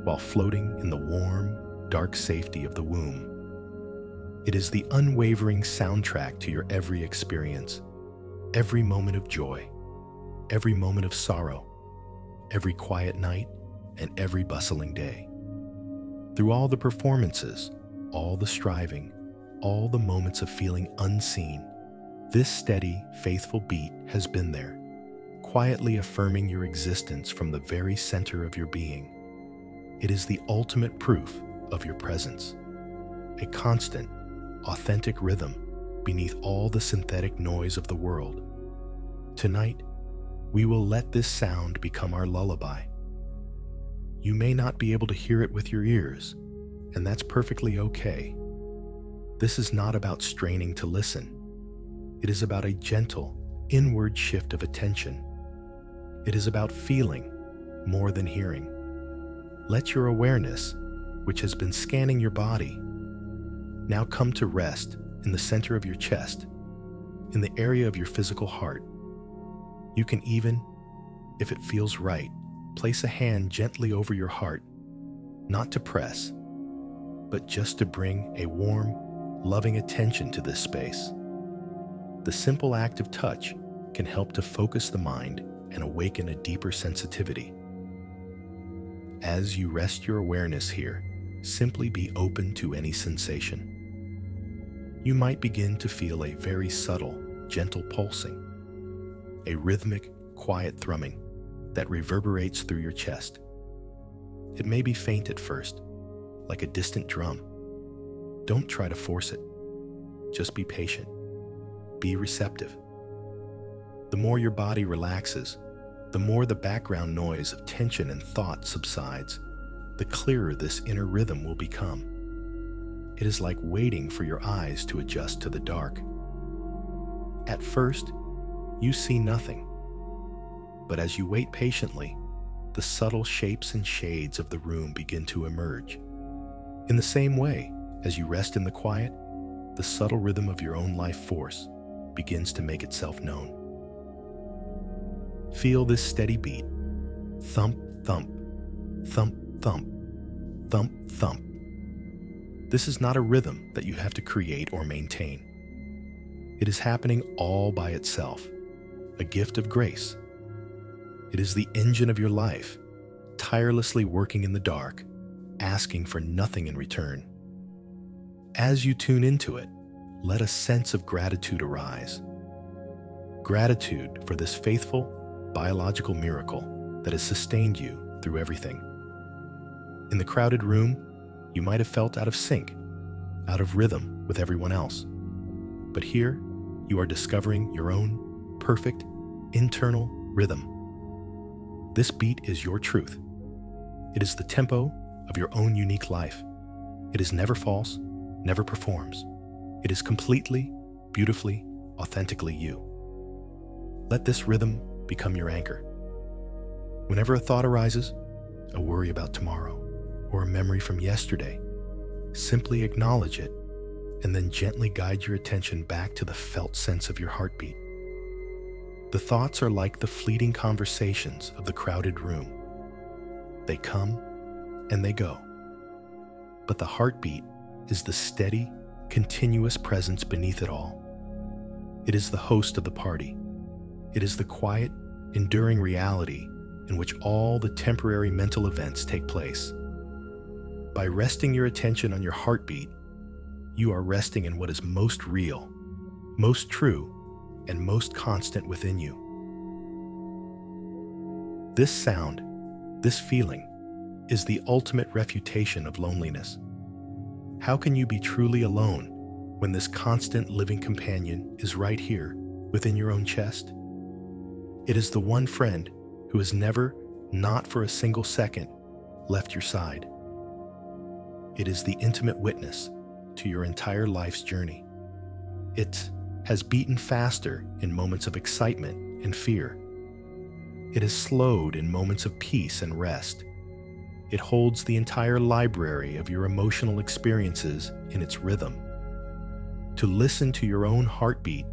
A: while floating in the warm, dark safety of the womb. It is the unwavering soundtrack to your every experience, every moment of joy, every moment of sorrow, every quiet night, and every bustling day. Through all the performances, all the striving, all the moments of feeling unseen, this steady, faithful beat has been there, quietly affirming your existence from the very center of your being. It is the ultimate proof of your presence, a constant, authentic rhythm beneath all the synthetic noise of the world. Tonight, we will let this sound become our lullaby. You may not be able to hear it with your ears, and that's perfectly okay. This is not about straining to listen. It is about a gentle, inward shift of attention. It is about feeling more than hearing. Let your awareness, which has been scanning your body, now come to rest in the center of your chest, in the area of your physical heart. You can even, if it feels right, place a hand gently over your heart, not to press, but just to bring a warm, loving attention to this space. The simple act of touch can help to focus the mind and awaken a deeper sensitivity. As you rest your awareness here, simply be open to any sensation. You might begin to feel a very subtle, gentle pulsing, a rhythmic, quiet thrumming that reverberates through your chest. It may be faint at first, like a distant drum. Don't try to force it. Just be patient. Be receptive. The more your body relaxes, the more the background noise of tension and thought subsides, the clearer this inner rhythm will become. It is like waiting for your eyes to adjust to the dark. At first, you see nothing. But as you wait patiently, the subtle shapes and shades of the room begin to emerge. In the same way, as you rest in the quiet, the subtle rhythm of your own life force begins to make itself known. Feel this steady beat. Thump, thump, thump, thump, thump, thump. This is not a rhythm that you have to create or maintain. It is happening all by itself, a gift of grace. It is the engine of your life, tirelessly working in the dark, asking for nothing in return. As you tune into it, let a sense of gratitude arise. Gratitude for this faithful, biological miracle that has sustained you through everything. In the crowded room, you might have felt out of sync, out of rhythm with everyone else. But here, you are discovering your own perfect, internal rhythm. This beat is your truth. It is the tempo of your own unique life. It is never false, never performs. It is completely, beautifully, authentically you. Let this rhythm become your anchor. Whenever a thought arises, a worry about tomorrow, or a memory from yesterday, simply acknowledge it and then gently guide your attention back to the felt sense of your heartbeat. The thoughts are like the fleeting conversations of the crowded room. They come and they go. But the heartbeat is the steady, continuous presence beneath it all. It is the host of the party. It is the quiet, enduring reality in which all the temporary mental events take place. By resting your attention on your heartbeat, you are resting in what is most real, most true, and most constant within you. This sound, this feeling, is the ultimate refutation of loneliness. How can you be truly alone when this constant living companion is right here within your own chest? It is the one friend who has never, not for a single second, left your side. It is the intimate witness to your entire life's journey. It has beaten faster in moments of excitement and fear. It has slowed in moments of peace and rest. It holds the entire library of your emotional experiences in its rhythm. To listen to your own heartbeat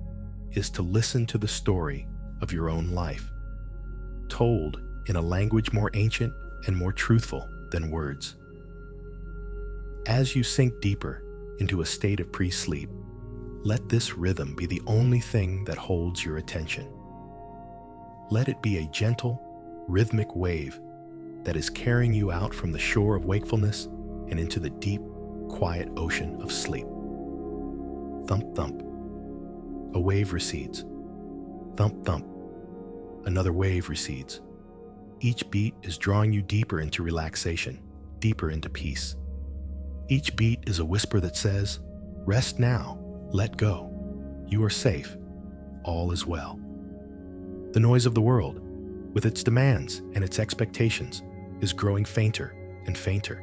A: is to listen to the story of your own life, told in a language more ancient and more truthful than words. As you sink deeper into a state of pre-sleep, let this rhythm be the only thing that holds your attention. Let it be a gentle, rhythmic wave that is carrying you out from the shore of wakefulness and into the deep, quiet ocean of sleep. Thump, thump. A wave recedes. Thump, thump. Another wave recedes. Each beat is drawing you deeper into relaxation, deeper into peace. Each beat is a whisper that says, rest now, let go. You are safe. All is well. The noise of the world, with its demands and its expectations, is growing fainter and fainter.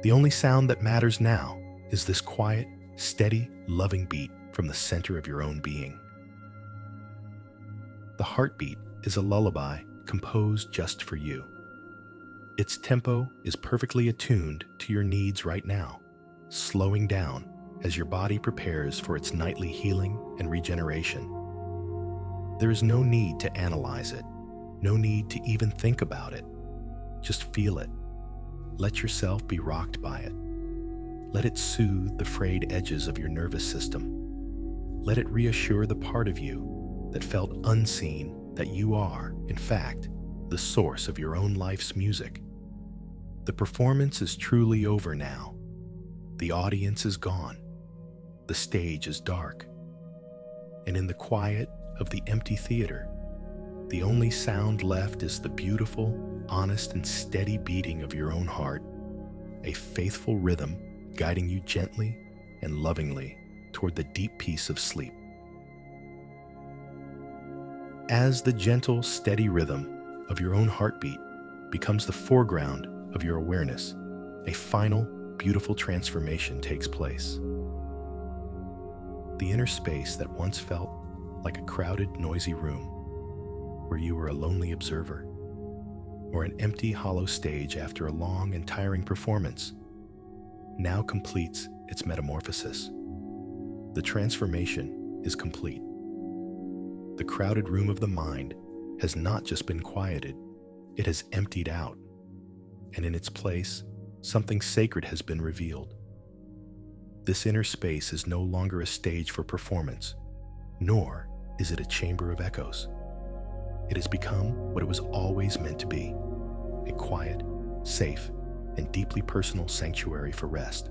A: The only sound that matters now is this quiet, steady, loving beat from the center of your own being. The heartbeat is a lullaby composed just for you. Its tempo is perfectly attuned to your needs right now, slowing down as your body prepares for its nightly healing and regeneration. There is no need to analyze it, no need to even think about it. Just feel it. Let yourself be rocked by it. Let it soothe the frayed edges of your nervous system. Let it reassure the part of you that felt unseen that you are, in fact, the source of your own life's music. The performance is truly over now. The audience is gone. The stage is dark. And in the quiet of the empty theater, the only sound left is the beautiful, honest, and steady beating of your own heart, a faithful rhythm guiding you gently and lovingly toward the deep peace of sleep. As the gentle, steady rhythm of your own heartbeat becomes the foreground of your awareness, a final, beautiful transformation takes place. The inner space that once felt like a crowded, noisy room where you were a lonely observer, or an empty, hollow stage after a long and tiring performance, now completes its metamorphosis. The transformation is complete. The crowded room of the mind has not just been quieted, it has emptied out, and in its place, something sacred has been revealed. This inner space is no longer a stage for performance, nor is it a chamber of echoes. It has become what it was always meant to be, a quiet, safe, and deeply personal sanctuary for rest.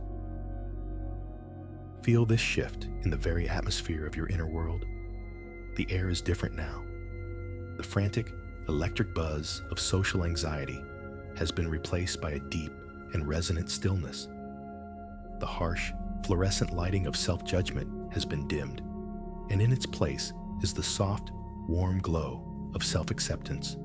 A: Feel this shift in the very atmosphere of your inner world. The air is different now. The frantic, electric buzz of social anxiety has been replaced by a deep and resonant stillness. The harsh, fluorescent lighting of self-judgment has been dimmed, and in its place is the soft, warm glow of self-acceptance.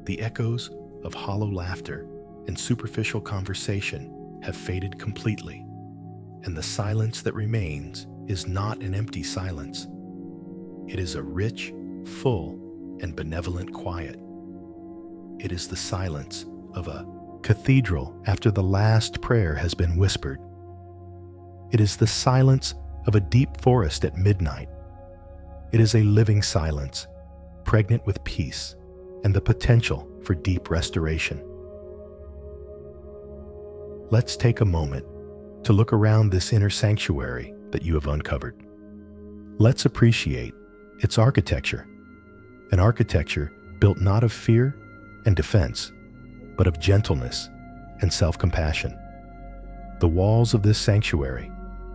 A: The echoes of hollow laughter and superficial conversation have faded completely, and the silence that remains is not an empty silence. It is a rich, full, and benevolent quiet. It is the silence of a cathedral after the last prayer has been whispered. It is the silence of a deep forest at midnight. It is a living silence, pregnant with peace and the potential for deep restoration. Let's take a moment to look around this inner sanctuary that you have uncovered. Let's appreciate its architecture, an architecture built not of fear and defense, but of gentleness and self-compassion. The walls of this sanctuary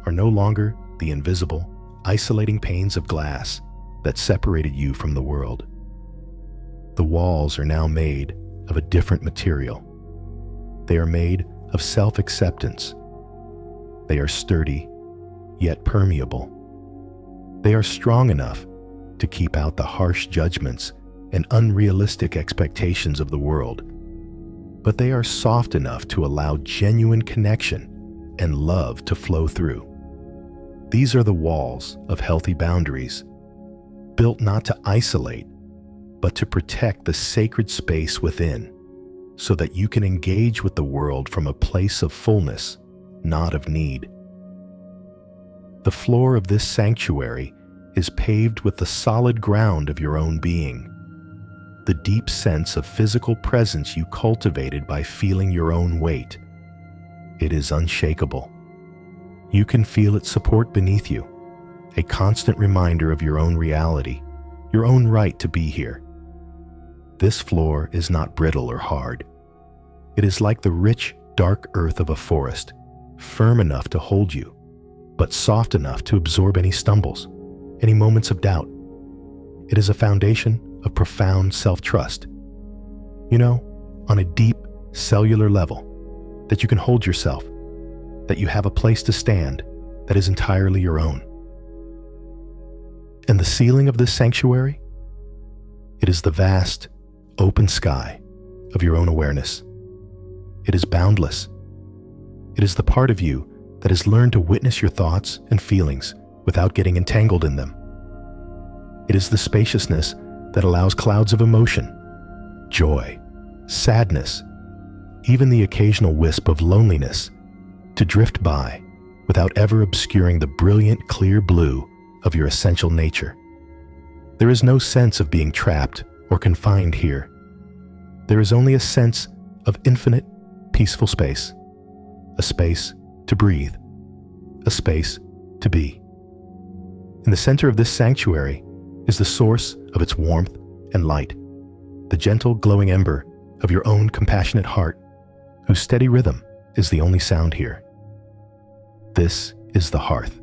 A: are no longer the invisible, isolating panes of glass that separated you from the world. The walls are now made of a different material. They are made of self-acceptance. They are sturdy, yet permeable. They are strong enough to keep out the harsh judgments and unrealistic expectations of the world, but they are soft enough to allow genuine connection and love to flow through. These are the walls of healthy boundaries, built not to isolate, but to protect the sacred space within, so that you can engage with the world from a place of fullness, not of need. The floor of this sanctuary is paved with the solid ground of your own being, the deep sense of physical presence you cultivated by feeling your own weight. It is unshakable. You can feel its support beneath you, a constant reminder of your own reality, your own right to be here. This floor is not brittle or hard. It is like the rich, dark earth of a forest, firm enough to hold you, but soft enough to absorb any stumbles, any moments of doubt. It is a foundation of profound self-trust. You know, on a deep, cellular level, that you can hold yourself, that you have a place to stand that is entirely your own. And the ceiling of this sanctuary? It is the vast, open sky of your own awareness. It is boundless. It is the part of you that has learned to witness your thoughts and feelings without getting entangled in them. It is the spaciousness that allows clouds of emotion, joy, sadness, even the occasional wisp of loneliness to drift by without ever obscuring the brilliant, clear blue of your essential nature. There is no sense of being trapped or confined here. There is only a sense of infinite, peaceful space, a space to breathe, a space to be. In the center of this sanctuary is the source of its warmth and light, the gentle, glowing ember of your own compassionate heart whose steady rhythm is the only sound here. This is the hearth,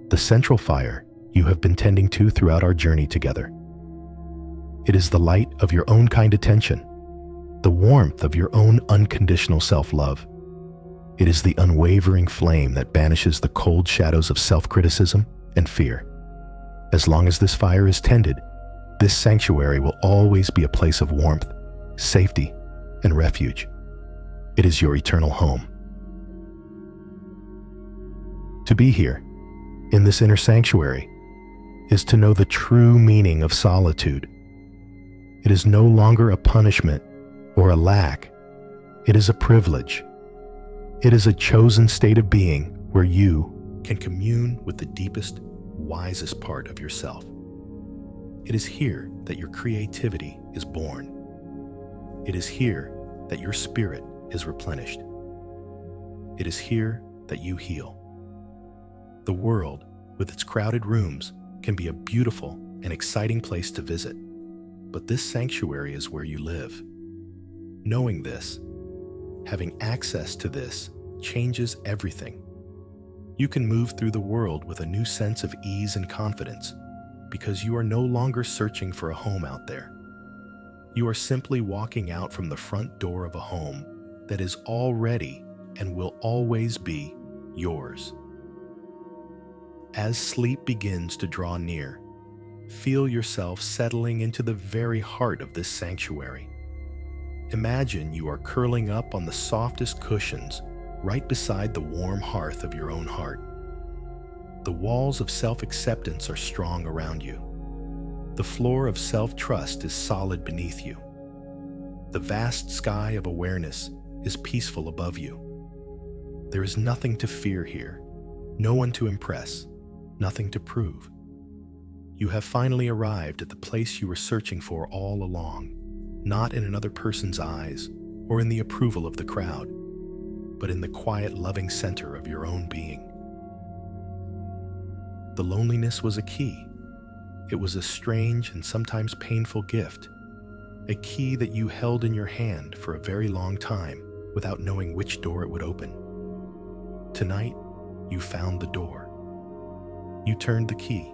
A: the central fire you have been tending to throughout our journey together. It is the light of your own kind attention, the warmth of your own unconditional self-love. It is the unwavering flame that banishes the cold shadows of self-criticism and fear. As long as this fire is tended, this sanctuary will always be a place of warmth, safety, and refuge. It is your eternal home. To be here, in this inner sanctuary, is to know the true meaning of solitude. It is no longer a punishment or a lack. It is a privilege. It is a chosen state of being where you can commune with the deepest, wisest part of yourself. It is here that your creativity is born. It is here that your spirit is replenished. It is here that you heal. The world, with its crowded rooms, can be a beautiful and exciting place to visit, but this sanctuary is where you live. Knowing this, having access to this, changes everything. You can move through the world with a new sense of ease and confidence because you are no longer searching for a home out there. You are simply walking out from the front door of a home that is already and will always be yours. As sleep begins to draw near, feel yourself settling into the very heart of this sanctuary. Imagine you are curling up on the softest cushions right beside the warm hearth of your own heart. The walls of self-acceptance are strong around you. The floor of self-trust is solid beneath you. The vast sky of awareness is peaceful above you. There is nothing to fear here, no one to impress, nothing to prove. You have finally arrived at the place you were searching for all along, not in another person's eyes or in the approval of the crowd, but in the quiet, loving center of your own being. The loneliness was a key. It was a strange and sometimes painful gift, a key that you held in your hand for a very long time without knowing which door it would open. Tonight, you found the door. You turned the key,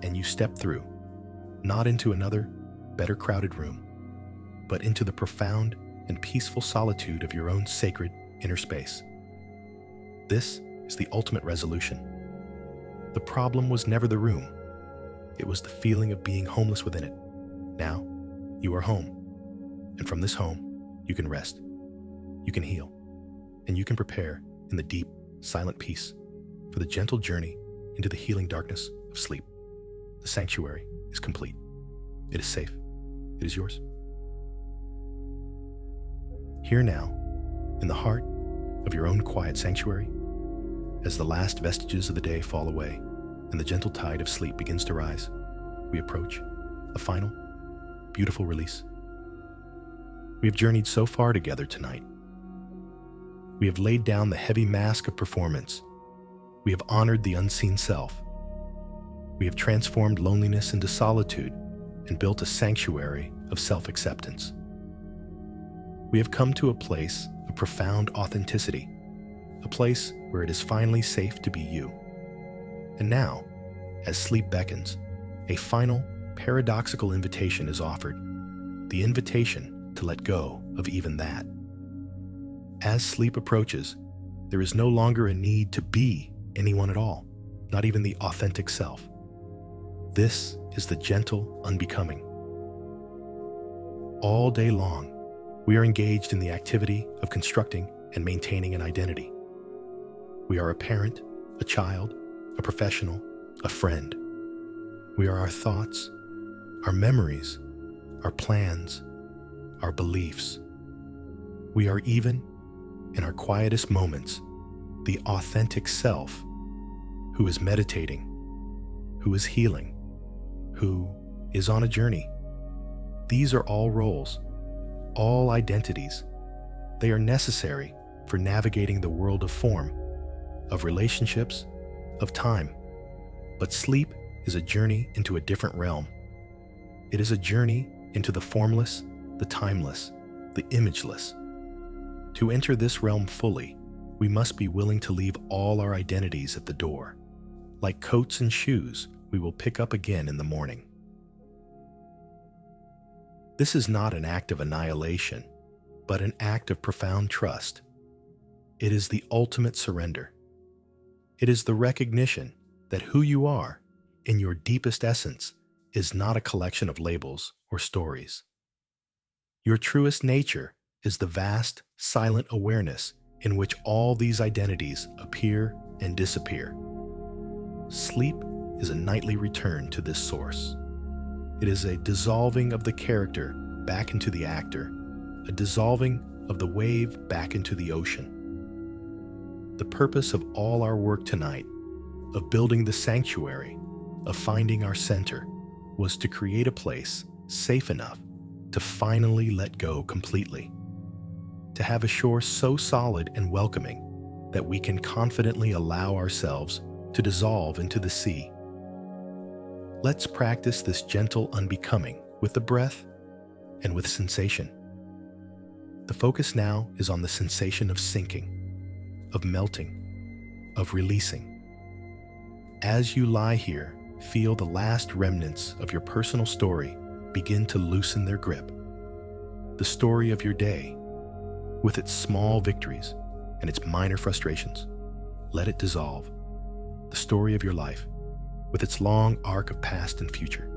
A: and you stepped through, not into another, better crowded room, but into the profound and peaceful solitude of your own sacred inner space. This is the ultimate resolution. The problem was never the room. It was the feeling of being homeless within it. Now, you are home. And from this home, you can rest. You can heal. And you can prepare in the deep, silent peace for the gentle journey into the healing darkness of sleep. The sanctuary is complete. It is safe. It is yours. Here now, in the heart of your own quiet sanctuary, as the last vestiges of the day fall away and the gentle tide of sleep begins to rise, we approach a final, beautiful release. We have journeyed so far together tonight. We have laid down the heavy mask of performance. We have honored the unseen self. We have transformed loneliness into solitude and built a sanctuary of self-acceptance. We have come to a place of profound authenticity, a place where it is finally safe to be you. And now, as sleep beckons, a final, paradoxical invitation is offered, the invitation to let go of even that. As sleep approaches, there is no longer a need to be anyone at all, not even the authentic self. This is the gentle unbecoming. All day long, we are engaged in the activity of constructing and maintaining an identity. We are a parent, a child, a professional, a friend. We are our thoughts, our memories, our plans, our beliefs. We are even, in our quietest moments, the authentic self who is meditating, who is healing, who is on a journey. These are all roles, all identities. They are necessary for navigating the world of form, of relationships, of time. But sleep is a journey into a different realm. It is a journey into the formless, the timeless, the imageless. To enter this realm fully, we must be willing to leave all our identities at the door. Like coats and shoes, we will pick up again in the morning. This is not an act of annihilation, but an act of profound trust. It is the ultimate surrender. It is the recognition that who you are, in your deepest essence, is not a collection of labels or stories. Your truest nature is the vast, silent awareness in which all these identities appear and disappear. Sleep is a nightly return to this source. It is a dissolving of the character back into the actor, a dissolving of the wave back into the ocean. The purpose of all our work tonight, of building the sanctuary, of finding our center, was to create a place safe enough to finally let go completely, to have a shore so solid and welcoming that we can confidently allow ourselves to dissolve into the sea. Let's practice this gentle unbecoming with the breath and with sensation. The focus now is on the sensation of sinking, of melting, of releasing. As you lie here, feel the last remnants of your personal story begin to loosen their grip. The story of your day, with its small victories and its minor frustrations, let it dissolve. The story of your life, with its long arc of past and future,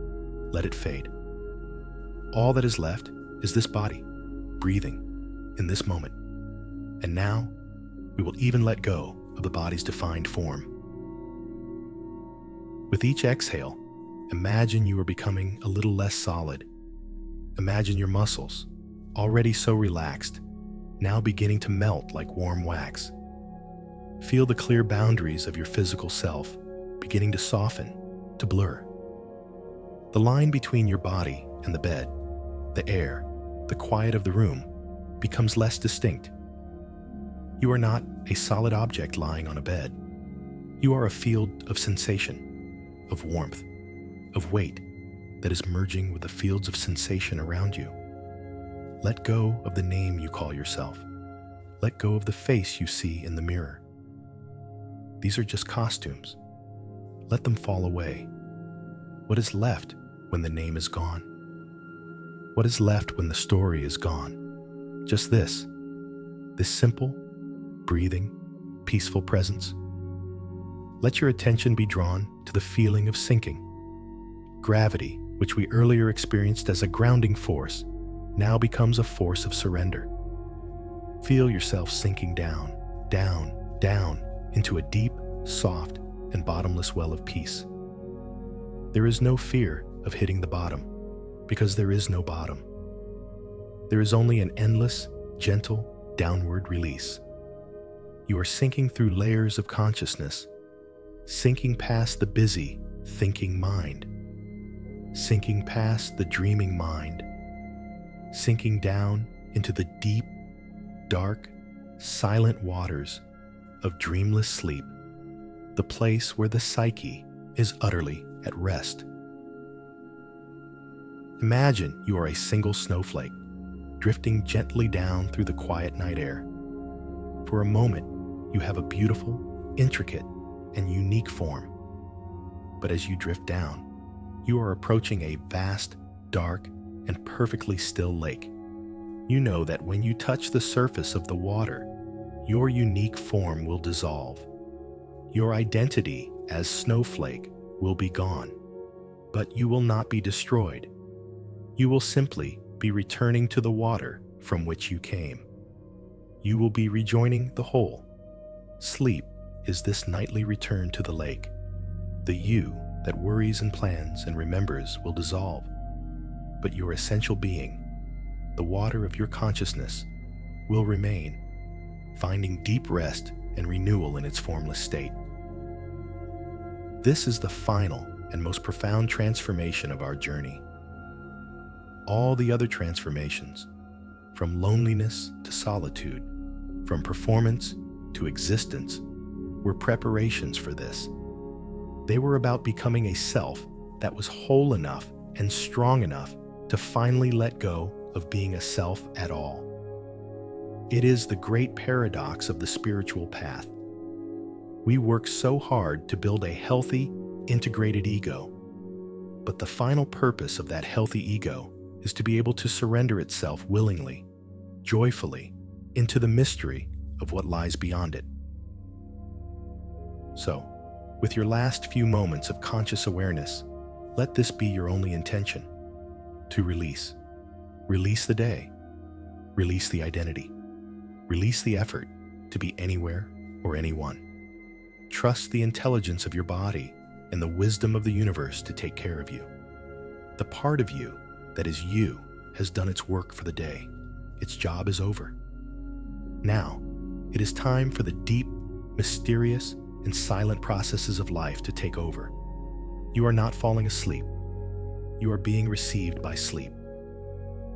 A: let it fade. All that is left is this body, breathing in this moment. And now, we will even let go of the body's defined form. With each exhale, imagine you are becoming a little less solid. Imagine your muscles, already so relaxed, now beginning to melt like warm wax. Feel the clear boundaries of your physical self beginning to soften, to blur. The line between your body and the bed, the air, the quiet of the room, becomes less distinct. You are not a solid object lying on a bed. You are a field of sensation, of warmth, of weight that is merging with the fields of sensation around you. Let go of the name you call yourself. Let go of the face you see in the mirror. These are just costumes. Let them fall away. What is left when the name is gone? What is left when the story is gone? Just this simple, breathing, peaceful presence. Let your attention be drawn to the feeling of sinking. Gravity, which we earlier experienced as a grounding force, now becomes a force of surrender. Feel yourself sinking down, down, down into a deep, soft, and bottomless well of peace. There is no fear of hitting the bottom, because there is no bottom. There is only an endless, gentle, downward release. You are sinking through layers of consciousness, sinking past the busy, thinking mind, sinking past the dreaming mind, sinking down into the deep, dark, silent waters of dreamless sleep, the place where the psyche is utterly at rest. Imagine you are a single snowflake, drifting gently down through the quiet night air. For a moment, you have a beautiful, intricate, and unique form. But as you drift down, you are approaching a vast, dark, and perfectly still lake. You know that when you touch the surface of the water, your unique form will dissolve. Your identity as snowflake will be gone, but you will not be destroyed. You will simply be returning to the water from which you came. You will be rejoining the whole. Sleep is this nightly return to the lake. The you that worries and plans and remembers will dissolve, but your essential being, the water of your consciousness, will remain, finding deep rest and renewal in its formless state. This is the final and most profound transformation of our journey. All the other transformations, from loneliness to solitude, from performance to existence, were preparations for this. They were about becoming a self that was whole enough and strong enough to finally let go of being a self at all. It is the great paradox of the spiritual path. We work so hard to build a healthy, integrated ego, but the final purpose of that healthy ego is to be able to surrender itself willingly, joyfully, into the mystery of what lies beyond it. So, with your last few moments of conscious awareness, let this be your only intention: to release. Release the day. Release the identity. Release the effort to be anywhere or anyone. Trust the intelligence of your body and the wisdom of the universe to take care of you. The part of you that is you has done its work for the day. Its job is over. Now, it is time for the deep, mysterious, and silent processes of life to take over. You are not falling asleep. You are being received by sleep.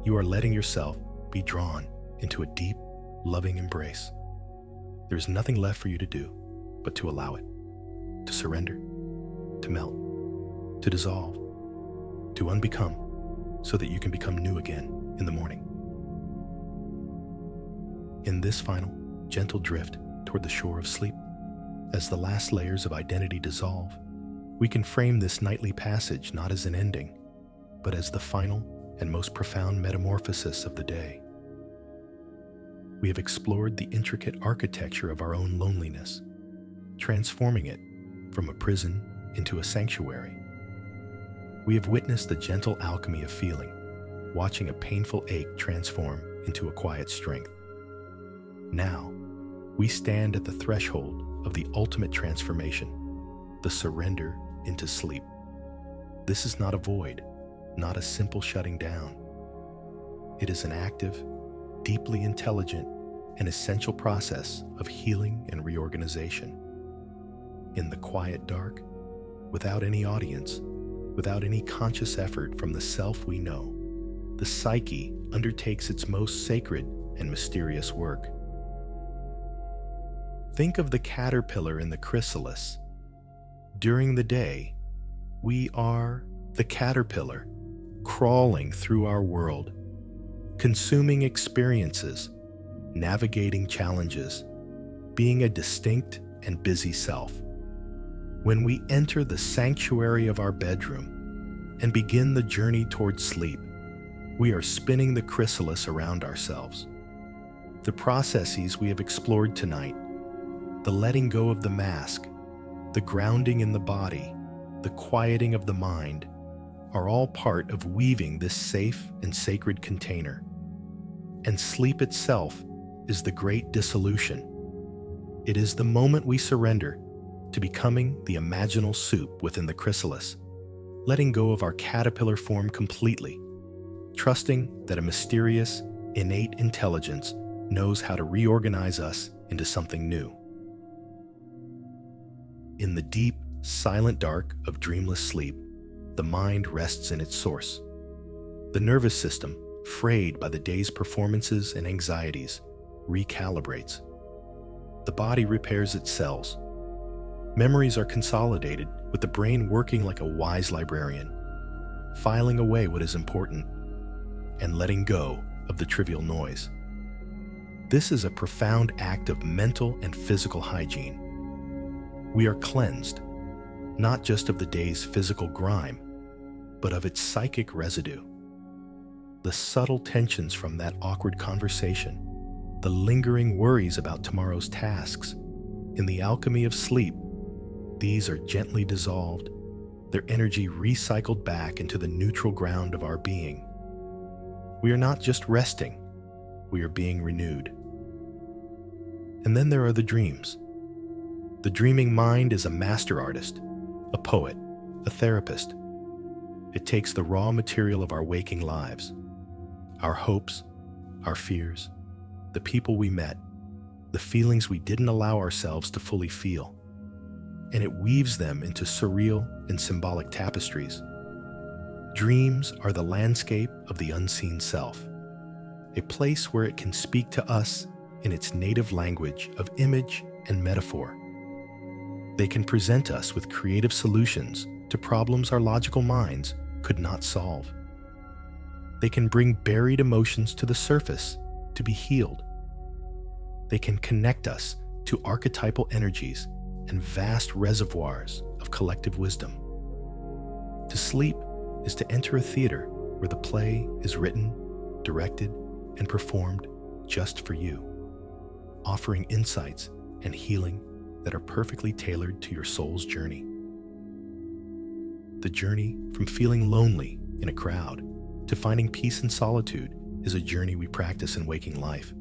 A: You are letting yourself be drawn into a deep, loving embrace. There is nothing left for you to do but to allow it, to surrender, to melt, to dissolve, to unbecome, so that you can become new again in the morning. In this final, gentle drift toward the shore of sleep, as the last layers of identity dissolve, we can frame this nightly passage not as an ending, but as the final and most profound metamorphosis of the day. We have explored the intricate architecture of our own loneliness, transforming it from a prison into a sanctuary. We have witnessed the gentle alchemy of feeling, watching a painful ache transform into a quiet strength. Now, we stand at the threshold of the ultimate transformation, the surrender into sleep. This is not a void, not a simple shutting down. It is an active, deeply intelligent, and essential process of healing and reorganization. In the quiet dark, without any audience, without any conscious effort from the self we know, the psyche undertakes its most sacred and mysterious work. Think of the caterpillar in the chrysalis. During the day, we are the caterpillar, crawling through our world, consuming experiences, navigating challenges, being a distinct and busy self. When we enter the sanctuary of our bedroom and begin the journey towards sleep, we are spinning the chrysalis around ourselves. The processes we have explored tonight, the letting go of the mask, the grounding in the body, the quieting of the mind, are all part of weaving this safe and sacred container. And sleep itself is the great dissolution. It is the moment we surrender to becoming the imaginal soup within the chrysalis, letting go of our caterpillar form completely, trusting that a mysterious, innate intelligence knows how to reorganize us into something new. In the deep, silent dark of dreamless sleep, the mind rests in its source. The nervous system, frayed by the day's performances and anxieties, recalibrates. The body repairs its cells. Memories are consolidated, with the brain working like a wise librarian, filing away what is important and letting go of the trivial noise. This is a profound act of mental and physical hygiene. We are cleansed, not just of the day's physical grime, but of its psychic residue. The subtle tensions from that awkward conversation, the lingering worries about tomorrow's tasks. In the alchemy of sleep, these are gently dissolved, their energy recycled back into the neutral ground of our being. We are not just resting, we are being renewed. And then there are the dreams. The dreaming mind is a master artist, a poet, a therapist. It takes the raw material of our waking lives, our hopes, our fears, the people we met, the feelings we didn't allow ourselves to fully feel, and it weaves them into surreal and symbolic tapestries. Dreams are the landscape of the unseen self, a place where it can speak to us in its native language of image and metaphor. They can present us with creative solutions to problems our logical minds could not solve. They can bring buried emotions to the surface to be healed. They can connect us to archetypal energies and vast reservoirs of collective wisdom. To sleep is to enter a theater where the play is written, directed, and performed just for you, offering insights and healing that are perfectly tailored to your soul's journey. The journey from feeling lonely in a crowd to finding peace in solitude is a journey we practice in waking life.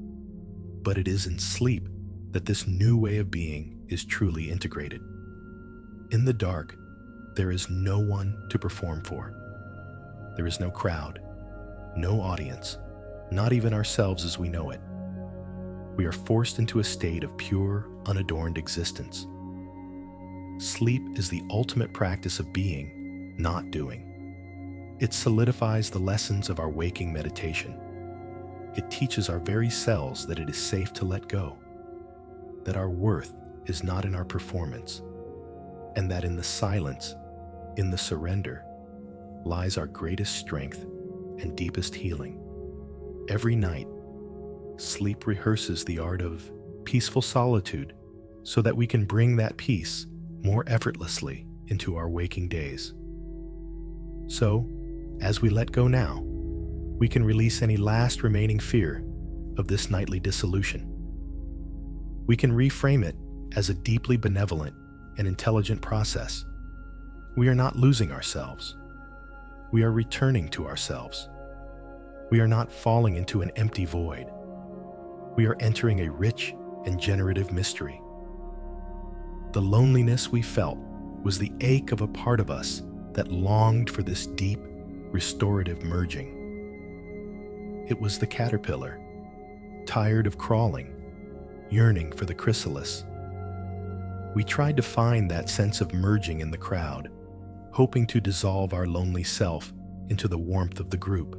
A: But it is in sleep that this new way of being is truly integrated. In the dark, there is no one to perform for. There is no crowd, no audience, not even ourselves as we know it. We are forced into a state of pure, unadorned existence. Sleep is the ultimate practice of being, not doing. It solidifies the lessons of our waking meditation. It teaches our very selves that it is safe to let go, that our worth is not in our performance, and that in the silence, in the surrender, lies our greatest strength and deepest healing. Every night, sleep rehearses the art of peaceful solitude so that we can bring that peace more effortlessly into our waking days. So, as we let go now, we can release any last remaining fear of this nightly dissolution. We can reframe it as a deeply benevolent and intelligent process. We are not losing ourselves. We are returning to ourselves. We are not falling into an empty void. We are entering a rich and generative mystery. The loneliness we felt was the ache of a part of us that longed for this deep, restorative merging. It was the caterpillar, tired of crawling, yearning for the chrysalis. We tried to find that sense of merging in the crowd, hoping to dissolve our lonely self into the warmth of the group.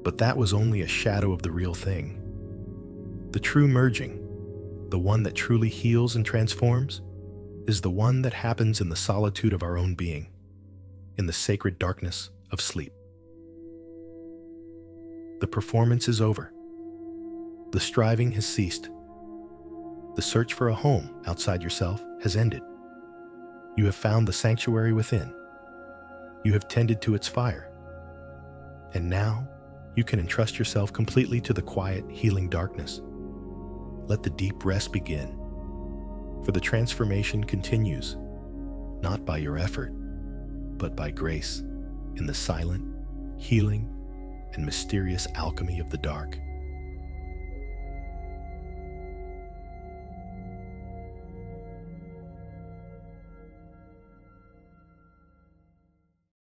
A: But that was only a shadow of the real thing. The true merging, the one that truly heals and transforms, is the one that happens in the solitude of our own being, in the sacred darkness of sleep. The performance is over. The striving has ceased. The search for a home outside yourself has ended. You have found the sanctuary within. You have tended to its fire. And now you can entrust yourself completely to the quiet, healing darkness. Let the deep rest begin. For the transformation continues, not by your effort, but by grace in the silent, healing, and mysterious alchemy of the dark.